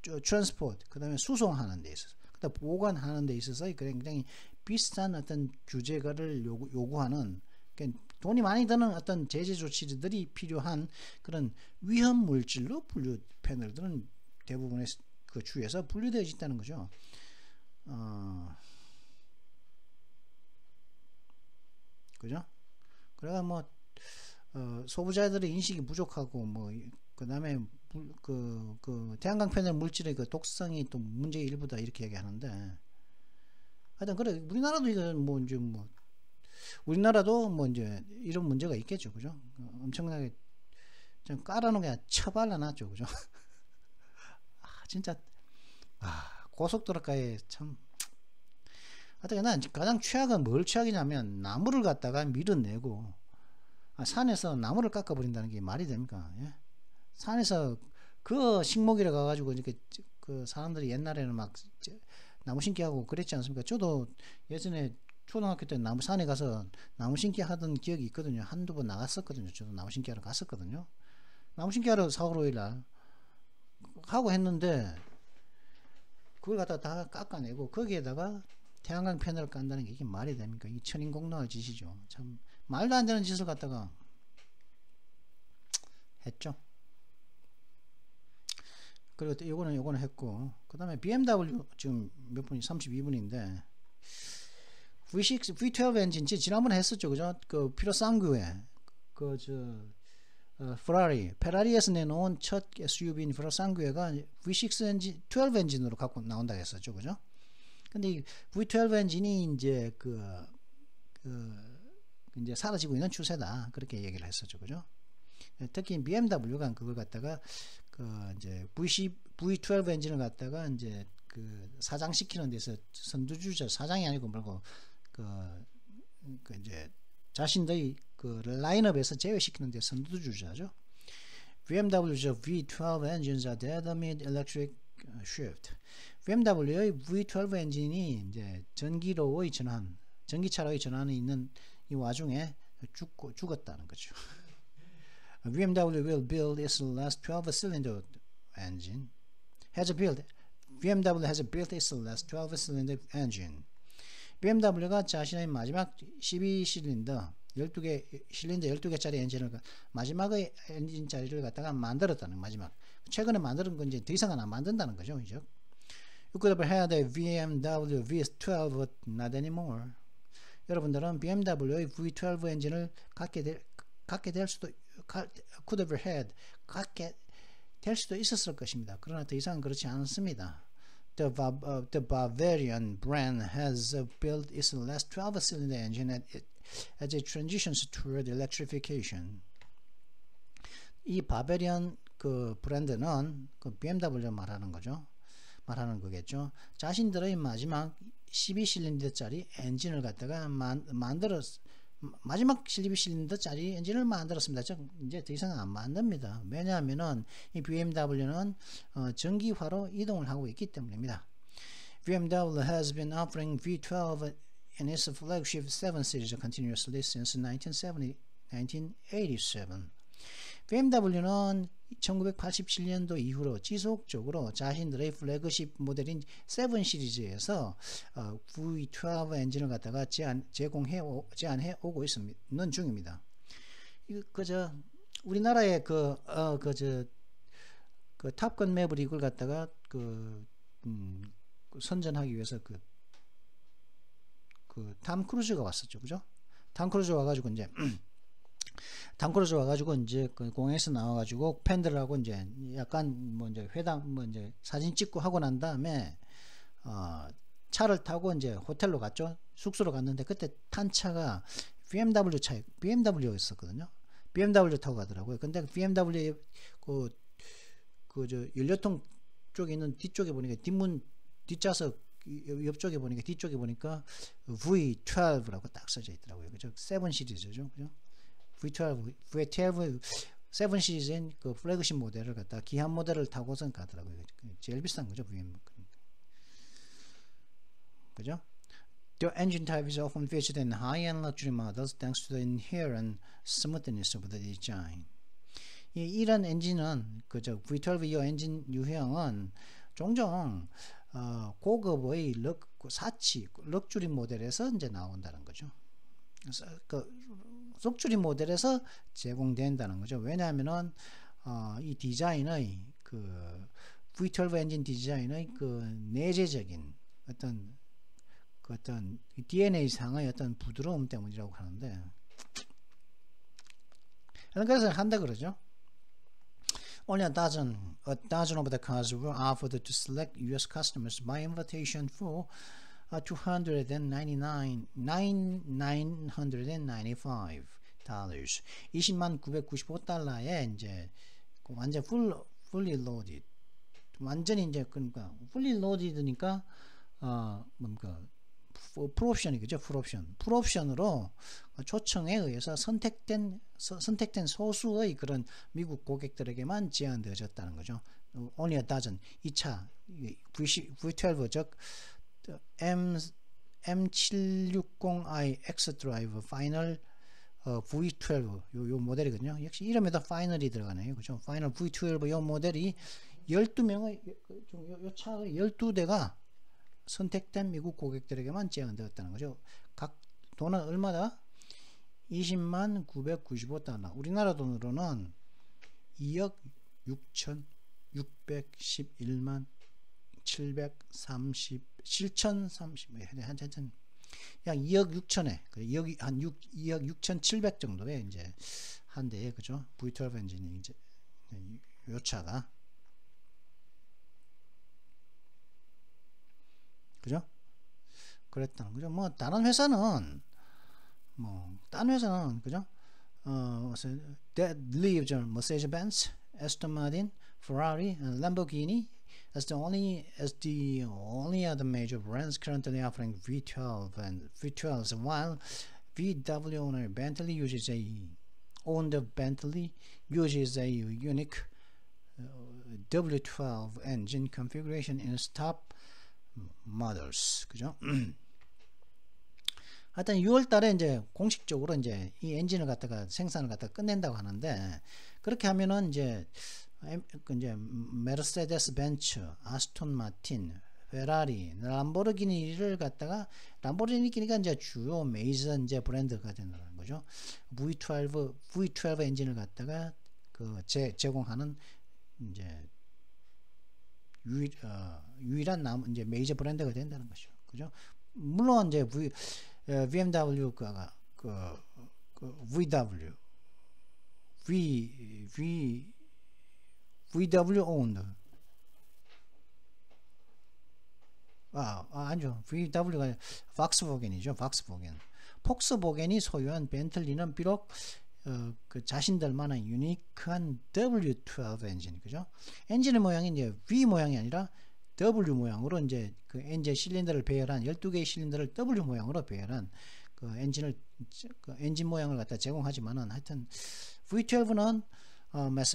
트랜스포트, 그다음에 수송하는 데 있어서, 그다음 보관하는 데 있어서 굉장히 비싼 어떤 규제를 요구하는, 그러니까 돈이 많이 드는 어떤 제재 조치들이 필요한 그런 위험 물질로 분류 패널들은 대부분의 그 주에서 분류되어 있다는 거죠. 그죠? 그래가 뭐 소비자들의 인식이 부족하고 뭐 그다음에 그 태양광 패널 물질의 그 독성이 또 문제의 일부다 이렇게 얘기하는데, 하여튼 그래 우리나라도 이거 뭐 이제 뭐 우리나라도 뭐 이제 이런 문제가 있겠죠, 그죠? 엄청나게 좀 깔아놓은 게 처발라놨죠, 그죠? 진짜 고속도로가에 참. 하여튼 난 가장 최악은 뭘 최악이냐면 나무를 갖다가 밀어내고 산에서 나무를 깎아버린다는 게 말이 됩니까? 예? 산에서 그 식목일에 가가지고 이렇게 그 사람들이 옛날에는 막 나무 심기 하고 그랬지 않습니까? 저도 예전에 초등학교 때 산에 가서 나무 심기 하던 기억이 있거든요. 한두 번 나갔었거든요. 저도 나무 심기 하러 갔었거든요. 나무 심기 하러 4월 5일 날 하고 했는데 그걸 갖다 다 깎아내고 거기에다가 태양광 패널을 깐다는 게 이게 말이 됩니까? 이 천인공노할 짓이죠. 참 말도 안 되는 짓을 갖다가 했죠. 그리고 요거는 했고, 그 다음에 BMW 지금 몇 분이 32분인데 V6, V12 엔진 지난번에 했었죠, 그죠? 그 피로상구에 페라리에서 내놓은 첫 SUV인 피로상구에가 V6 엔진, 12 엔진으로 갖고 나온다 했었죠, 그죠? 근데 이 V12 엔진이 이제 이제 사라지고 있는 추세다, 그렇게 얘기를 했었죠, 그죠? 특히 BMW가 그걸 갖다가 이제 V12 엔진을 갖다가 이제 사장시키는 데서 선두주자, 사장이 아니고 말고 이제 자신들의 라인업에서 제외시키는 데 선두주자죠. BMW's V12 engines are dead amid electric shift. BMW의 V12 엔진이 이제 전기차로의 전환이 있는 이 와중에 죽었다는 거죠. BMW will build its last 12-cylinder engine. BMW has built its last 12-cylinder engine. BMW가 자신의 마지막 12실린더 12개짜리 엔진을 마지막의 엔진 자리를 갖다가 만들었다는, 마지막 최근에 만드는 건 이제 더 이상은 안 만든다는 거죠, 이제. You could have had a BMW V12 but not anymore. 여러분들은 BMW의 V12 엔진을 갖게 될 수도 could have had 갖게 될 수도 있었을 것입니다. 그러나 더 이상은 그렇지 않습니다. The Bavarian brand has built its last 12-cylinder engine as it transitions toward electrification. 이 바베리안 그 브랜드는 그 BMW 말하는 거겠죠. 자신들의 마지막 12실린더짜리 엔진을 갖다가 마지막 12실린더짜리 엔진을 만들었습니다. 즉 이제 더 이상 안 만듭니다. 왜냐하면은 이 BMW는 전기화로 이동을 하고 있기 때문입니다. BMW has been offering V12 in its flagship 7 series continuously since 1987. BMW는 1987년도 이후로 지속적으로 자신들의 플래그십 모델인 7 시리즈에서 V12 엔진을 갖다가 제안해 오고 있는 중입니다. 그저 우리나라의 그 탑건 매브릭을 갖다가 선전하기 위해서 탐 크루즈가 왔었죠, 그죠? 탐 크루즈 와가지고 이제 그 공항에서 나와가지고 팬들하고 이제 약간 뭐 이제 회담 뭐 이제 사진 찍고 하고 난 다음에 차를 타고 이제 호텔로 갔죠. 숙소로 갔는데 그때 탄 차가 BMW였었거든요. BMW 타고 가더라고요. 근데 BMW 저 연료통 쪽에 있는 뒤쪽에 보니까 뒷좌석 옆쪽에 보니까 뒤쪽에 보니까 V12라고 딱 써져 있더라고요. 그죠? 7 시리즈죠. 그죠? V12 7 시리즈인 그 플래그십 모델을 갖다 기한 모델을 타고선 가더라고요. 제일 비싼 거죠, VM. 그죠? The engine type is often featured in high-end luxury models thanks to the inherent smoothness of the design. 이런 엔진은 그저 V12 이 엔진 유형은 종종 고급의 럭주리 모델에서 이제 나온다는 거죠. 그래서 럭주리 모델에서 제공된다는 거죠. 왜냐하면은 이 디자인의 V12 엔진 디자인의 내재적인 어떤 DNA 상의 어떤 부드러움 때문이라고 하는데, 그래서 한다 그러죠. Only a dozen of the cars were offered to select U.S. customers by invitation for $299,995. $20995에 이제 완전 fully loaded, 완전히 이제 그러니까 fully loaded니까 뭔가 풀옵션이겠죠. 풀옵션으로 초청에 의해서 선택된 소수의 그런 미국 고객들에게만 제한되어졌다는 거죠. Only a dozen. 2차 V12 즉 M760i X-Drive 파이널 V12 요 모델이거든요. 역시 이름에다 파이널이 들어가네요. 그죠? 파이널 V12 요 모델이 12명의 요 차의 12대가 선택된 미국 고객들에게만 제한되었다는 거죠. 각 돈은 얼마다? 209,995달러. 우리나라 돈으로는 2,611만 730 약 2억 6천에 2억 6,700 정도에 이제 한 대에, 그죠? V12 엔진이 이제 요 차가, 그죠? 그랬다는 거죠. 뭐 다른 회사는 그죠? That leaves Mercedes-Benz, Aston Martin, Ferrari, and Lamborghini as the only other major brands currently offering V12s, while VW owner Bentley uses a unique W12 engine configuration in its top models. 그죠? 하여튼 6월 달에 이제 공식적으로 이제 이 엔진을 갖다가 생산을 갖다가 끝낸다고 하는데, 그렇게 하면은 이제 메르세데스 벤츠, 아스톤 마틴, 페라리, 람보르기니를 갖다가, 람보르기니가 이제 주요 메이저 이제 브랜드가 된다는 거죠. V12 엔진을 갖다가 제공하는 이제 유일한 이제 메이저 브랜드가 된다는 것이죠. 그죠? 물론 이제 BMW가 VW owned. 아니죠. VW가 박스보겐이죠. 폭스보겐이 소유한 벤틀리는 비록 자신들만의 유니크한 W12 엔진, 그죠? 엔진의 모양이 이제 V 모양이 아니라 W 모양으로 이제 그 엔진 실린더를 배열한 12개의 실린더를 W 모양으로 배열한 엔진 모양을 갖다 제공하지만은, 하여튼 V12는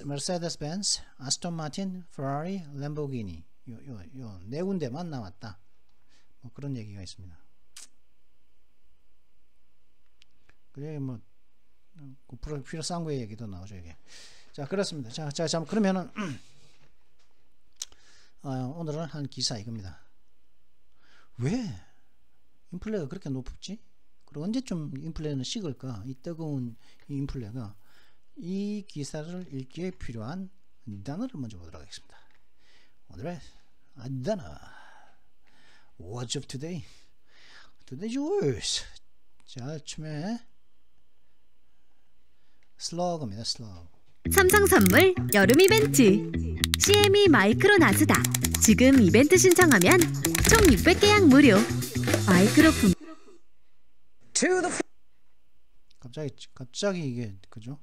메르세데스 벤츠, 아스톤 마틴, 페라리, 램보기니 요 네 군데만 남았다. 뭐 그런 얘기가 있습니다. 그래 뭐 필요쌍구의 얘기도 나오죠, 이게. 자, 그렇습니다. 자, 그러면은 오늘은 한 기사 이겁니다. 왜 인플레가 그렇게 높지? 그리고 언제쯤 인플레는 식을까? 이 뜨거운 이 인플레가. 이 기사를 읽기에 필요한 단어를 먼저 보도록 하겠습니다. 오늘의 단어 Words of Today. Today's words. 자, 처음에 슬러그입니다. 슬러그. 삼성선물 여름 이벤트 CME 마이크로 나스다. 지금 이벤트 신청하면 총 600개약 무료. 마이크로 품 갑자기 이게 그죠?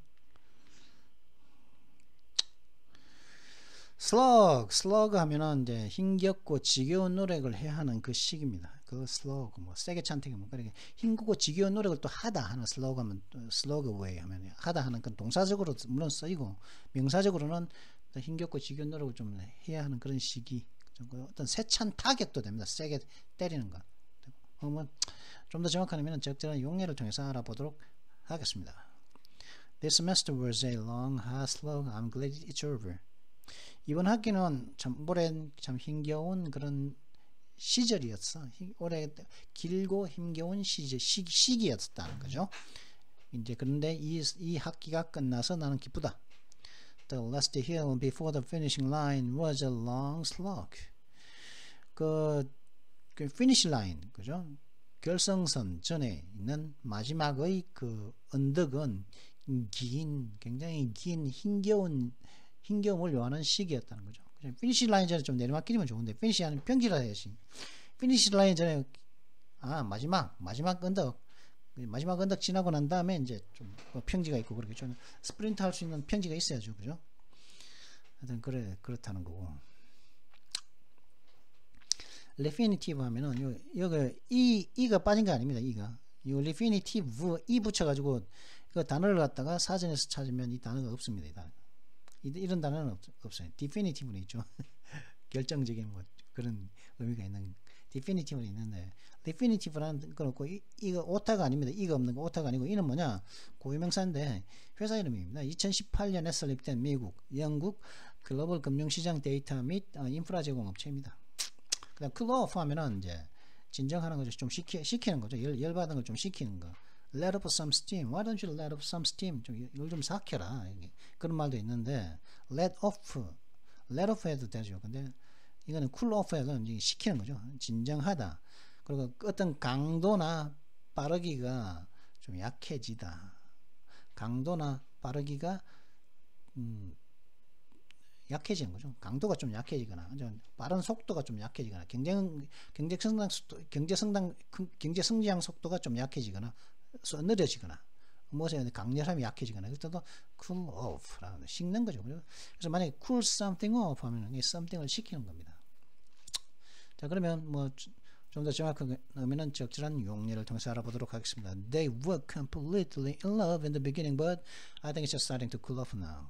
슬러그 하면은 이제 힘겹고 지겨운 노력을 해야 하는 그 시기입니다. 그 슬러그 뭐 세게 찬택이 뭐 그렇게 힘겹고 지겨운 노력을 또 하다 하는 슬러그 하면 슬러그 웨이 하면 하다 하는 건 동사적으로 물론 쓰이고 명사적으로는 힘겹고 지겨운 노력을 좀 해야 하는 그런 시기. 어떤 세찬 타격도 됩니다. 세게 때리는 거. 그러면 좀 더 정확한 의미는 적절한 용례를 통해서 알아보도록 하겠습니다. This semester was a long, hard slog. I'm glad it's over. 이번 학기는 참 오랜 참 힘겨운 그런 시절이었어. 올해 길고 힘겨운 시기였다는 거죠. 이제 그런데 이 학기가 끝나서 나는 기쁘다. The last hill before the finishing line was a long slog. 그 finish line, 그죠? 결승선 전에 있는 마지막의 그 언덕은 굉장히 긴 힘겨움을 요하는 시기였다는 거죠. 피니시 라인 전에 좀 내리막길이면 좋은데 피니시 하는 평지라 해야지. 피니시 라인 전에 마지막 언덕 지나고 난 다음에 이제 좀 평지가 있고 그렇겠죠. 스프린트 할 수 있는 평지가 있어야죠, 그죠? 하여튼 그렇다는 거고. 레피니티브 하면은 여기 이가 빠진 거 아닙니다. 이가 요 레피니티브 이 붙여가지고 그 단어를 갖다가 사전에서 찾으면 이 단어가 없습니다. 이 단어. 이런 단어는 없어요. 디피니티브는 있죠. 결정적인 뭐 그런 의미가 있는 디피니티브는 있는데 디피니티브라는 건 없고 이거 오타가 아닙니다. 이가 없는 거 오타가 아니고 이는 뭐냐 고유명사인데 회사 이름입니다. 2018년에 설립된 미국, 영국 글로벌 금융시장 데이터 및 인프라 제공 업체입니다. 그다음 쿨오프 하면은 이제 진정하는 거죠. 좀 식히는 거죠. 열받은 걸 좀 식히는 거. Let off some steam. Why don't you let off some steam? 이걸 좀 삭혀라. 그런 말도 있는데 let off 해도 되죠. 근데 이거는 cool off 해서 이제 식히는 거죠. 진정하다. 그리고 어떤 강도나 빠르기가 좀 약해지다. 강도나 빠르기가 약해지는 거죠. 강도가 좀 약해지거나 빠른 속도가 좀 약해지거나 경제 성장 속도가 좀 약해지거나 느려지거나 무엇에 강렬함이 약해지거나 그때도 cool off라는 식는 거죠. 그래서 만약에 cool something off 하면 이 something을 식히는 겁니다. 자, 그러면 뭐 좀 더 정확하게 의미는 적절한 용례를 통해서 알아보도록 하겠습니다. They were completely in love in the beginning, but I think it's just starting to cool off now.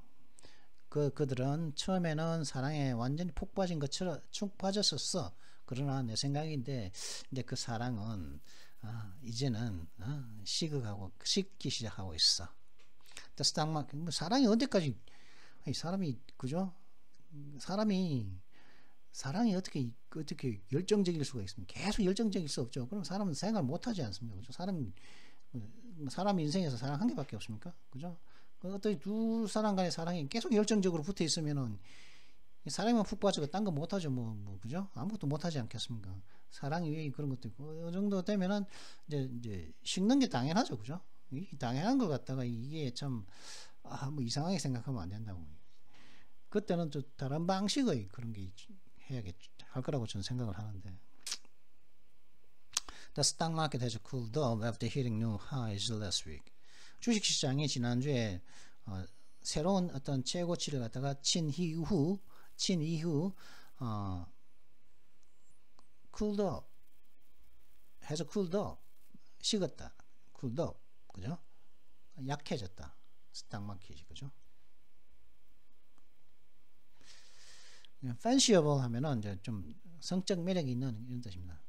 그들은 처음에는 사랑에 완전히 푹 빠진 것처럼 축 빠졌었어. 그러나 내 생각인데 이제 그 사랑은 이제는 식기 시작하고 있어. 사랑이 언제까지 사람이 그죠? 사랑이 어떻게 열정적일 수가 있습니까? 계속 열정적일 수 없죠. 그럼 사람은 생각을 못하지 않습니까? 그죠? 사람 인생에서 사랑 한 개밖에 없습니까? 그죠? 어떤 두 사람 간의 사랑이 계속 열정적으로 붙어 있으면은 사랑만 푹 빠지고 딴 거 못하죠. 뭐 그죠? 아무것도 못하지 않겠습니까? 사랑 위에 그런 것도 있고 이 정도 되면은 이제 식는 게 당연하죠, 그죠? 이 당연한 걸 갖다가 이게 참 뭐 이상하게 생각하면 안 된다고. 그때는 또 다른 방식의 그런 게 할 거라고 저는 생각을 하는데. The stock market has cooled off after hitting new highs last week. 주식시장이 지난주에 새로운 어떤 최고치를 갖다가 친 이후 cooled off has cooled off 식었다. cooled off 그죠? 약해졌다. 스탁마켓이 그죠? fanciful 하면은 이제 좀 성적 매력이 있는 이런 뜻입니다.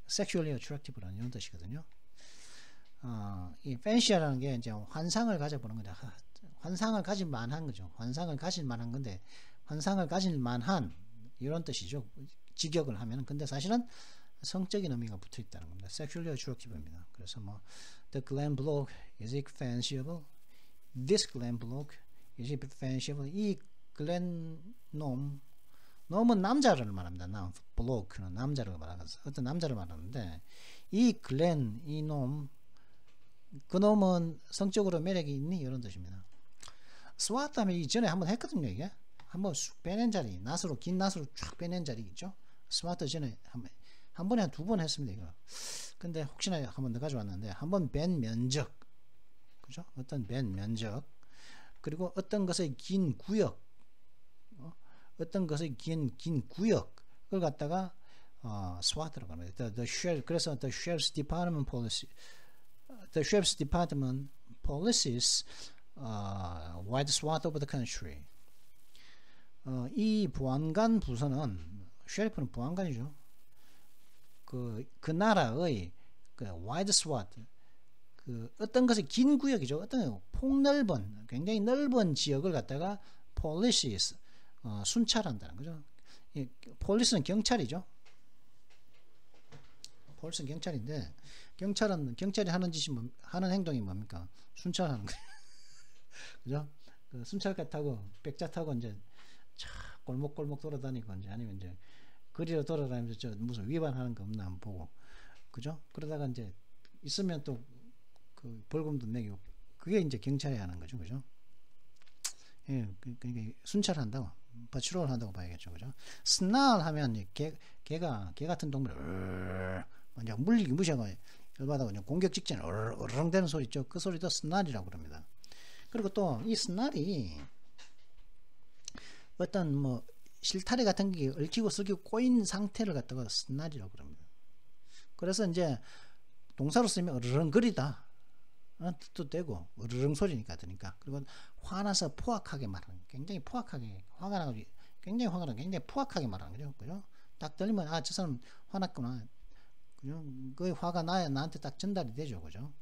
sexually attractive라는 이런 뜻이거든요. 이 fancy라는 게 이제 환상을 가져보는 거다. 환상을 가질 만한 거죠. 환상을 가질 만한 건데 환상을 가질 만한 이런 뜻이죠. 직역을 하면은. 근데 사실은 성적인 의미가 붙어 있다는 겁니다. sexually attractive입니다. 그래서 뭐 the Glenn bloke is it fanciable? This Glenn bloke is it fanciable? 이 글렌 놈은 남자를 말합니다. bloke는 남자를 말하면서 어떤 남자를 말하는데 이 글렌 이 놈 그 놈은 성적으로 매력이 있니? 이런 뜻입니다. 스와트 하면 이전에 한번 했거든요. 이게 한번 쑥 빼낸 자리 낫으로 긴 낫으로 쫙 빼낸 자리 있죠. 스와트 전에 한 번에 한 두 번 했습니다. 이거. 근데 혹시나 한번 더 가져왔는데 한번 뺀 면적 그죠? 어떤 뺀 면적 그리고 어떤 것의 긴 구역 어떤 것의 긴 구역을 갖다가 스와트라고 합니다. 그래서 the sheriff's department policies wide swath of the country. 이 보안관 부서는 셰리프는 보안관이죠. 그 나라의 그 wide swath 그 어떤 것의 긴 구역이죠. 어떤 폭넓은 굉장히 넓은 지역을 갖다가 policies 순찰한다는 거죠. 폴리스는 경찰이죠. 폴리스는 경찰인데 경찰이 하는 짓이 하는 행동이 뭡니까? 순찰하는 거예요. 그죠? 그 순찰차 타고 백자 타고 이제 차 골목골목 돌아다니고 이제 아니면 이제 거리로 돌아다니면서 저 무슨 위반하는 거 없나 한번 보고 그죠? 그러다가 이제 있으면 또 그 벌금도 매기고 그게 이제 경찰이 하는 거죠. 그죠? 예, 그러니까 순찰한다고 파트롤 한다고 봐야겠죠. 그죠? 스날 하면 개 같은 동물 이제 무시하고 열받아고 그냥 공격 직전에 어르렁대는 소리 있죠. 그 소리도 스날이라고 그럽니다. 그리고 또 이 스날이 어떤 뭐 실타래 같은 게 얽히고 썩히고 꼬인 상태를 갖다가 스날이라고 그럽니다. 그래서 이제 동사로 쓰면 어르렁거리다 뜻도 되고 어르렁 소리니까 드니까 그리고 화나서 포악하게 말하는 굉장히 포악하게 화가 나고 굉장히 화가 나고 굉장히 포악하게 말하는 거죠. 그죠? 딱 들리면 아 저 사람 화났구나. 그죠? 그 화가 나한테 딱 전달이 되죠. 그죠?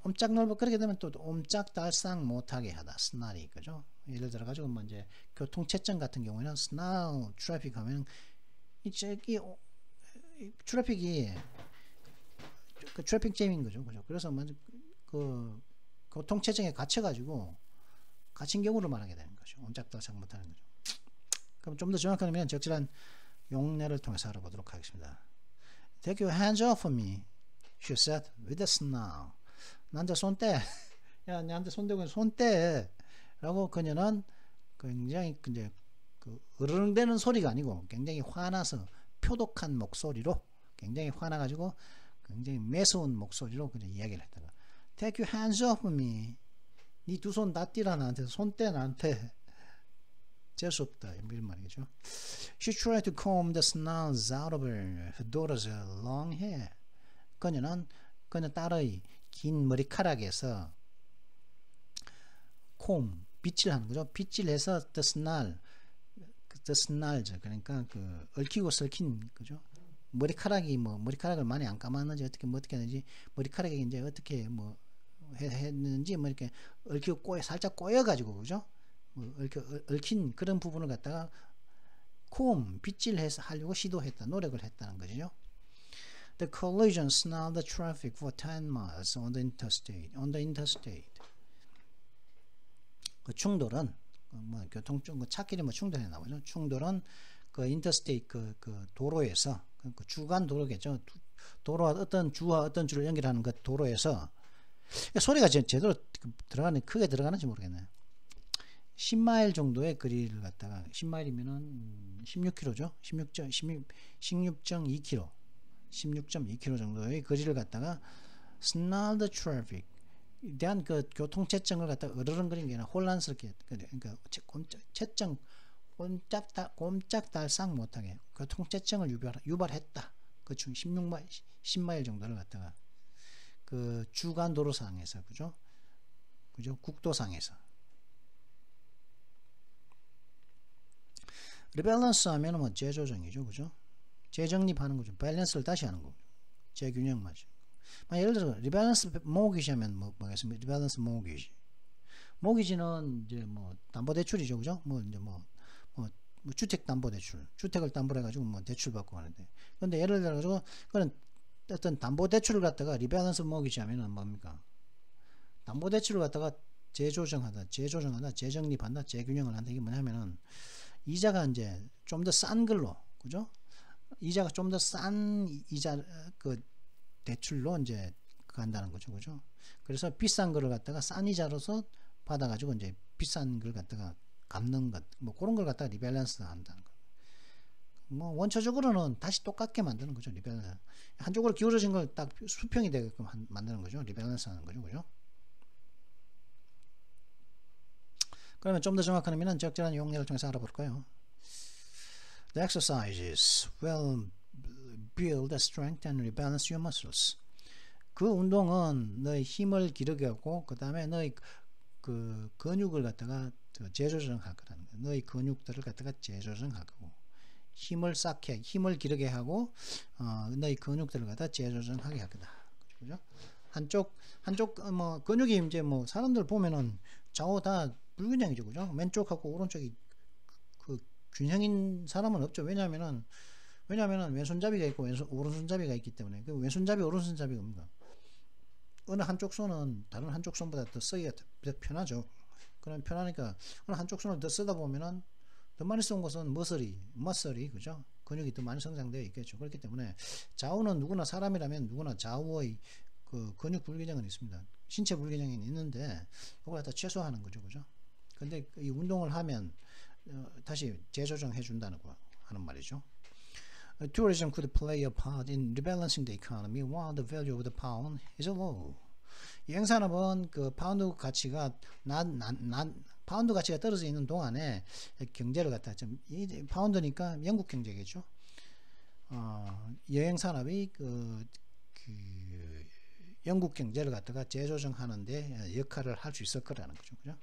옴짝 넓어 그렇게 되면 또 옴짝달싹 못하게 하다 스날이 그죠? 예를 들어 가지고 뭐 이제 교통체증 같은 경우에는 스날 트래픽 하면 이 트래픽이 그 트래픽 잼인 거죠. 그죠? 그래서 먼저 그 교통체증에 갇혀가지고 갇힌 경우를 말하게 되는 거죠. 옴짝달싹 못하는 거죠. 그럼 좀 더 정확한 의미는 적절한 용례를 통해서 알아보도록 하겠습니다. Take your hands off of me, she said with a snarl. 나한테 손 떼. 야, 나한테 손 대고 손 떼. 라고 그녀는 굉장히 이제 그 으르렁대는 소리가 아니고 굉장히 화나서 표독한 목소리로 굉장히 화나가지고 굉장히 매서운 목소리로 그냥 이야기를 했다가 Take your hands off me. 네 두 손 다 띄라 나한테 손 떼 나한테. 재수 없다 이런 말이겠죠. She tried to comb the snarls out of her daughter's long hair. 그녀는 그녀 딸의 긴 머리카락에서 콤 빗질 하는 거죠. 빗질 해서 the snarls 그러니까 그 얽히고 썩힌 거죠. 머리카락이 뭐 머리카락을 많이 안 감았는지 어떻게 했는지 머리카락이 이제 어떻게 뭐 했는지 뭐 이렇게 얽히고 살짝 꼬여가지고 그죠. 뭐 얽힌 그런 부분을 갖다가 콤 빗질해서 하려고 시도했다 노력을 했다는 거죠. The collision snarled the traffic for 10 miles on the interstate. 그 충돌은 뭐 차끼리 뭐 충돌해 나오죠. 충돌은 그 interstate 그 도로에서 그 주간 도로겠죠. 도로와 어떤 주와 어떤 주를 연결하는 그 도로에서 소리가 제대로 크게 들어가는지 모르겠네요. 10마일 정도의 거리를 갖다가 10마일이면은 16km죠. 16.2km. 16.2km 정도의 거리를 갖다가 snarl the traffic 대한 그 교통체증을 갖다가 으르렁거리는 게 아니라 혼란스럽게 그러니까 체증 꼼짝달싹 못하게 교통체증을 유발했다. 그 중 10마일 정도를 갖다가 그 주간 도로상에서 그죠? 국도상에서 리밸런스 하면은 뭐 재조정이죠. 그죠? 재정립하는 거죠. 밸런스를 다시 하는 거죠. 재균형 맞죠. 예를 들어 리밸런스 모기지 하면 뭐겠습니까? 리밸런스 모기지. 모기지는 이제 뭐 담보대출이죠, 그죠? 뭐 이제 뭐 주택담보대출, 주택을 담보로 해가지고 뭐 대출 받고 하는데, 근데 예를 들어가지고 그런 어떤 담보대출을 갖다가 리밸런스 모기지 하면은 뭡니까? 담보대출을 갖다가 재조정하다, 재정립한다, 재균형을 한다. 이게 뭐냐면은 이자가 이제 좀 더 싼 걸로, 그죠? 이자가 좀 더 싼 이자 그 대출로 이제 간다는 거죠, 그죠? 그래서 비싼 거를 갖다가 싼 이자로서 받아가지고 이제 비싼 걸 갖다가 갚는 것, 뭐 그런 걸 갖다가 리밸런스 한다는 거. 뭐 원초적으로는 다시 똑같게 만드는 거죠, 리밸런스. 한쪽으로 기울어진 걸 딱 수평이 되게끔 만드는 거죠, 리밸런스 하는 거죠, 그죠? 그러면 좀 더 정확한 의미는 적절한 용례를 통해서 알아볼까요? The exercises will build strength and rebalance your muscles. 그 운동은 너의 힘을 기르게 하고 그 다음에 너의 그 근육을 갖다가 재조정할 거라는 거야. 너의 근육들을 갖다가 재조정할 거고, 힘을 쌓게, 힘을 기르게 하고 너의 근육들을 갖다 재조정하게 할 거다. 그죠? 한쪽 뭐 근육이 이제 뭐 사람들 보면은 좌우 다 불균형이죠, 그죠? 왼쪽하고 오른쪽이 그 균형인 사람은 없죠. 왜냐면은 왼손잡이가 있고 오른손잡이가 있기 때문에. 그 왼손잡이, 오른손잡이가 뭡니까? 어느 한쪽 손은 다른 한쪽 손보다 더 쓰기가 더 편하죠. 그럼 편하니까 어느 한쪽 손을 더 쓰다 보면은 더 많이 쓴 것은 머슬이 그죠? 근육이 더 많이 성장되어 있겠죠. 그렇기 때문에 좌우는 누구나 사람이라면 누구나 좌우의 그 근육 불균형은 있습니다. 신체 불균형이 있는데 그걸 갖다 최소화하는 거죠, 그죠? 근데 이 운동을 하면 다시 재조정해 준다는 거 하는 말이죠. Tourism could play a part in rebalancing the economy while the value of the pound is low. 여행산업은 그 파운드 가치가 파운드 가치가 떨어져 있는 동안에 경제를 갖다 좀 파운드니까 영국 경제겠죠. 여행산업이 그 영국 경제를 갖다가 재조정하는데 역할을 할 수 있을 거라는 거죠, 그죠?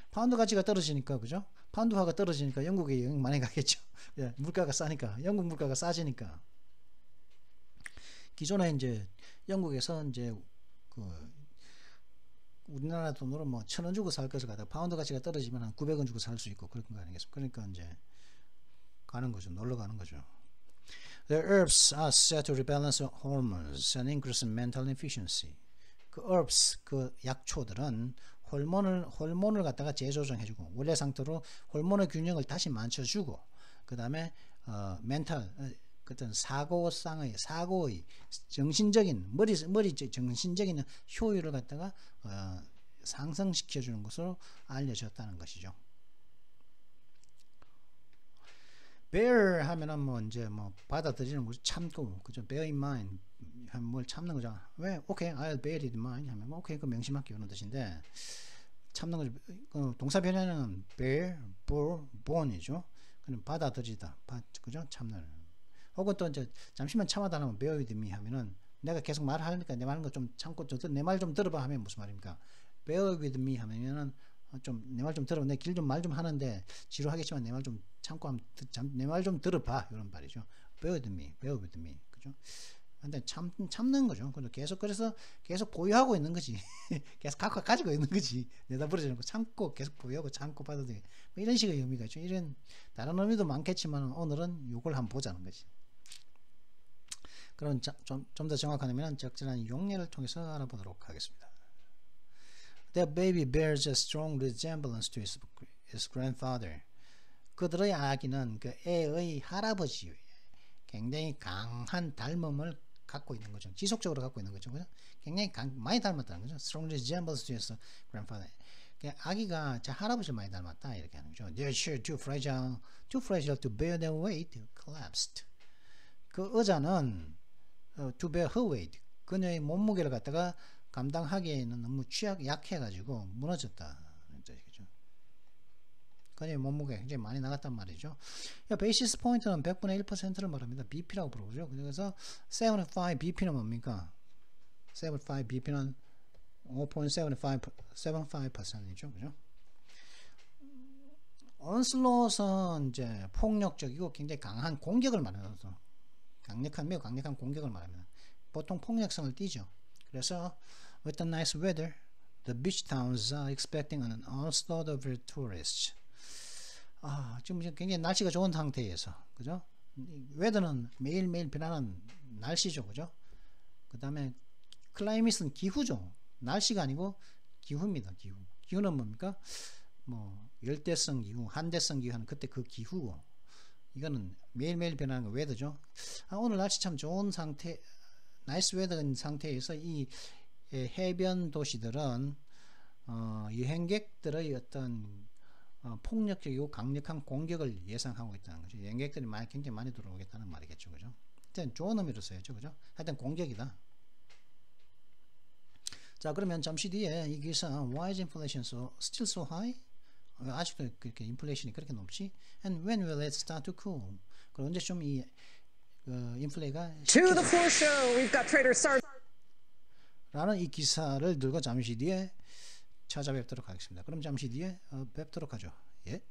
파운드 가치가 떨어지니까, 그죠? 파운드화가 떨어지니까 영국에 여행 많이 가겠죠. 예, 물가가 싸니까, 영국 물가가 싸지니까. 기존에 이제 영국에서 이제 그 우리나라 돈으로 뭐 1,000원 주고 살 것을 갖다가 파운드 가치가 떨어지면 한 900원 주고 살 수 있고 그런 거 아니겠습니까? 그러니까 이제 가는 거죠, 놀러 가는 거죠. The herbs are said to rebalance hormones and increase mental efficiency. 그 herbs, 그 약초들은 호르몬을 갖다가 재조정해주고 원래 상태로 호르몬의 균형을 다시 맞춰주고 그 다음에 어떤 사고의 정신적인 머리 정신적인 효율을 갖다가 상승시켜주는 것으로 알려졌다는 것이죠. bear 하면은 뭐 이제 뭐 받아들이는 거죠. 참고, 그죠? bear in mind 하면 뭘 참는 거죠. 왜? Okay, I'll bear it in mind 하면 뭐 오케이, 그 명심할게요 이런 뜻인데 참는 거죠. 그 동사 변화는 bear, borne이죠. 그럼 받아들이다, 그죠? 참는. 혹은 또 이제 잠시만 참아달라면 bear with me 하면은 내가 계속 말을 하니까 내 말하는 거 좀 참고 내 말 좀 들어봐 하면 무슨 말입니까? bear with me 하면은 좀 내 말 좀 들어, 내 길 좀 말 좀 하는데 지루하겠지만 내 말 좀 참고 내 말 좀 들어봐 이런 말이죠. bear with me, 그죠? 근데 참는 거죠. 그래서 계속 보유하고 있는 거지. 계속 가지고 있는 거지. 내다 버리지 않고 참고 계속 보유하고 참고 받아들이. 뭐 이런 식의 의미가 있죠. 이런 다른 의미도 많겠지만 오늘은 이걸 한번 보자는 거지. 그럼 좀 더 정확한 의미는 적절한 용례를 통해서 알아보도록 하겠습니다. Their baby bears a strong resemblance to his grandfather. 그들의 아기는 그 애의 할아버지의 굉장히 강한 닮음을 갖고 있는 거죠. 지속적으로 갖고 있는 거죠. 그죠? 굉장히 많이 닮았다는 거죠. Strong resemblance to his grandfather. 아기가 제 할아버지를 많이 닮았다 이렇게 하는 거죠. They're sure too fragile to bear their weight. Collapsed. 그 의자는 to bear her weight. 그녀의 몸무게를 갖다가 감당하기에는 너무 약해가지고 무너졌다. 그죠? 그녀의 몸무게가 굉장히 많이 나갔단 말이죠. 베이시스 포인트는 100분의 1%를 말합니다. BP라고 부르죠. 그래서 75 BP는 뭡니까? 75 BP는 5.75%이죠. 그죠? onslaught은 이제 폭력적이고 굉장히 강한 공격을 말합니다. 매우 강력한 공격을 말합니다. 보통 폭력성을 띠죠. 그래서 with the nice weather, The beach towns are expecting an onslaught of tourists. 지금 굉장히 날씨가 좋은 상태에서, 그죠? 웨더는 매일매일 변하는 날씨죠, 그죠? 그 다음에 클라이밋은 기후죠. 날씨가 아니고 기후입니다. 기후는 뭡니까? 뭐 열대성 기후, 한대성 기후는 그때 그 기후고, 이거는 매일매일 변하는 거 웨더죠. 오늘 날씨 참 좋은 상태, 나이스 웨더인 상태에서 이 해변 도시들은 여행객들의 어떤 폭력적이고 강력한 공격을 예상하고 있다는 거죠. 여행객들이 굉장히 많이 들어오겠다는 말이겠죠, 그죠? 하여튼 좋은 의미로 써야죠, 그죠? 하여튼 공격이다. 자, 그러면 잠시 뒤에 이 기사 Why is inflation still so high? 아직도 그렇게 인플레이션이 그렇게 높지? And when will it start to cool? 그럼 언제 좀 이 인플레가 To the floor show, we've got Trader Sar. 라는 이 기사를 들고 잠시 뒤에 찾아뵙도록 하겠습니다. 그럼 잠시 뒤에 뵙도록 하죠. 예.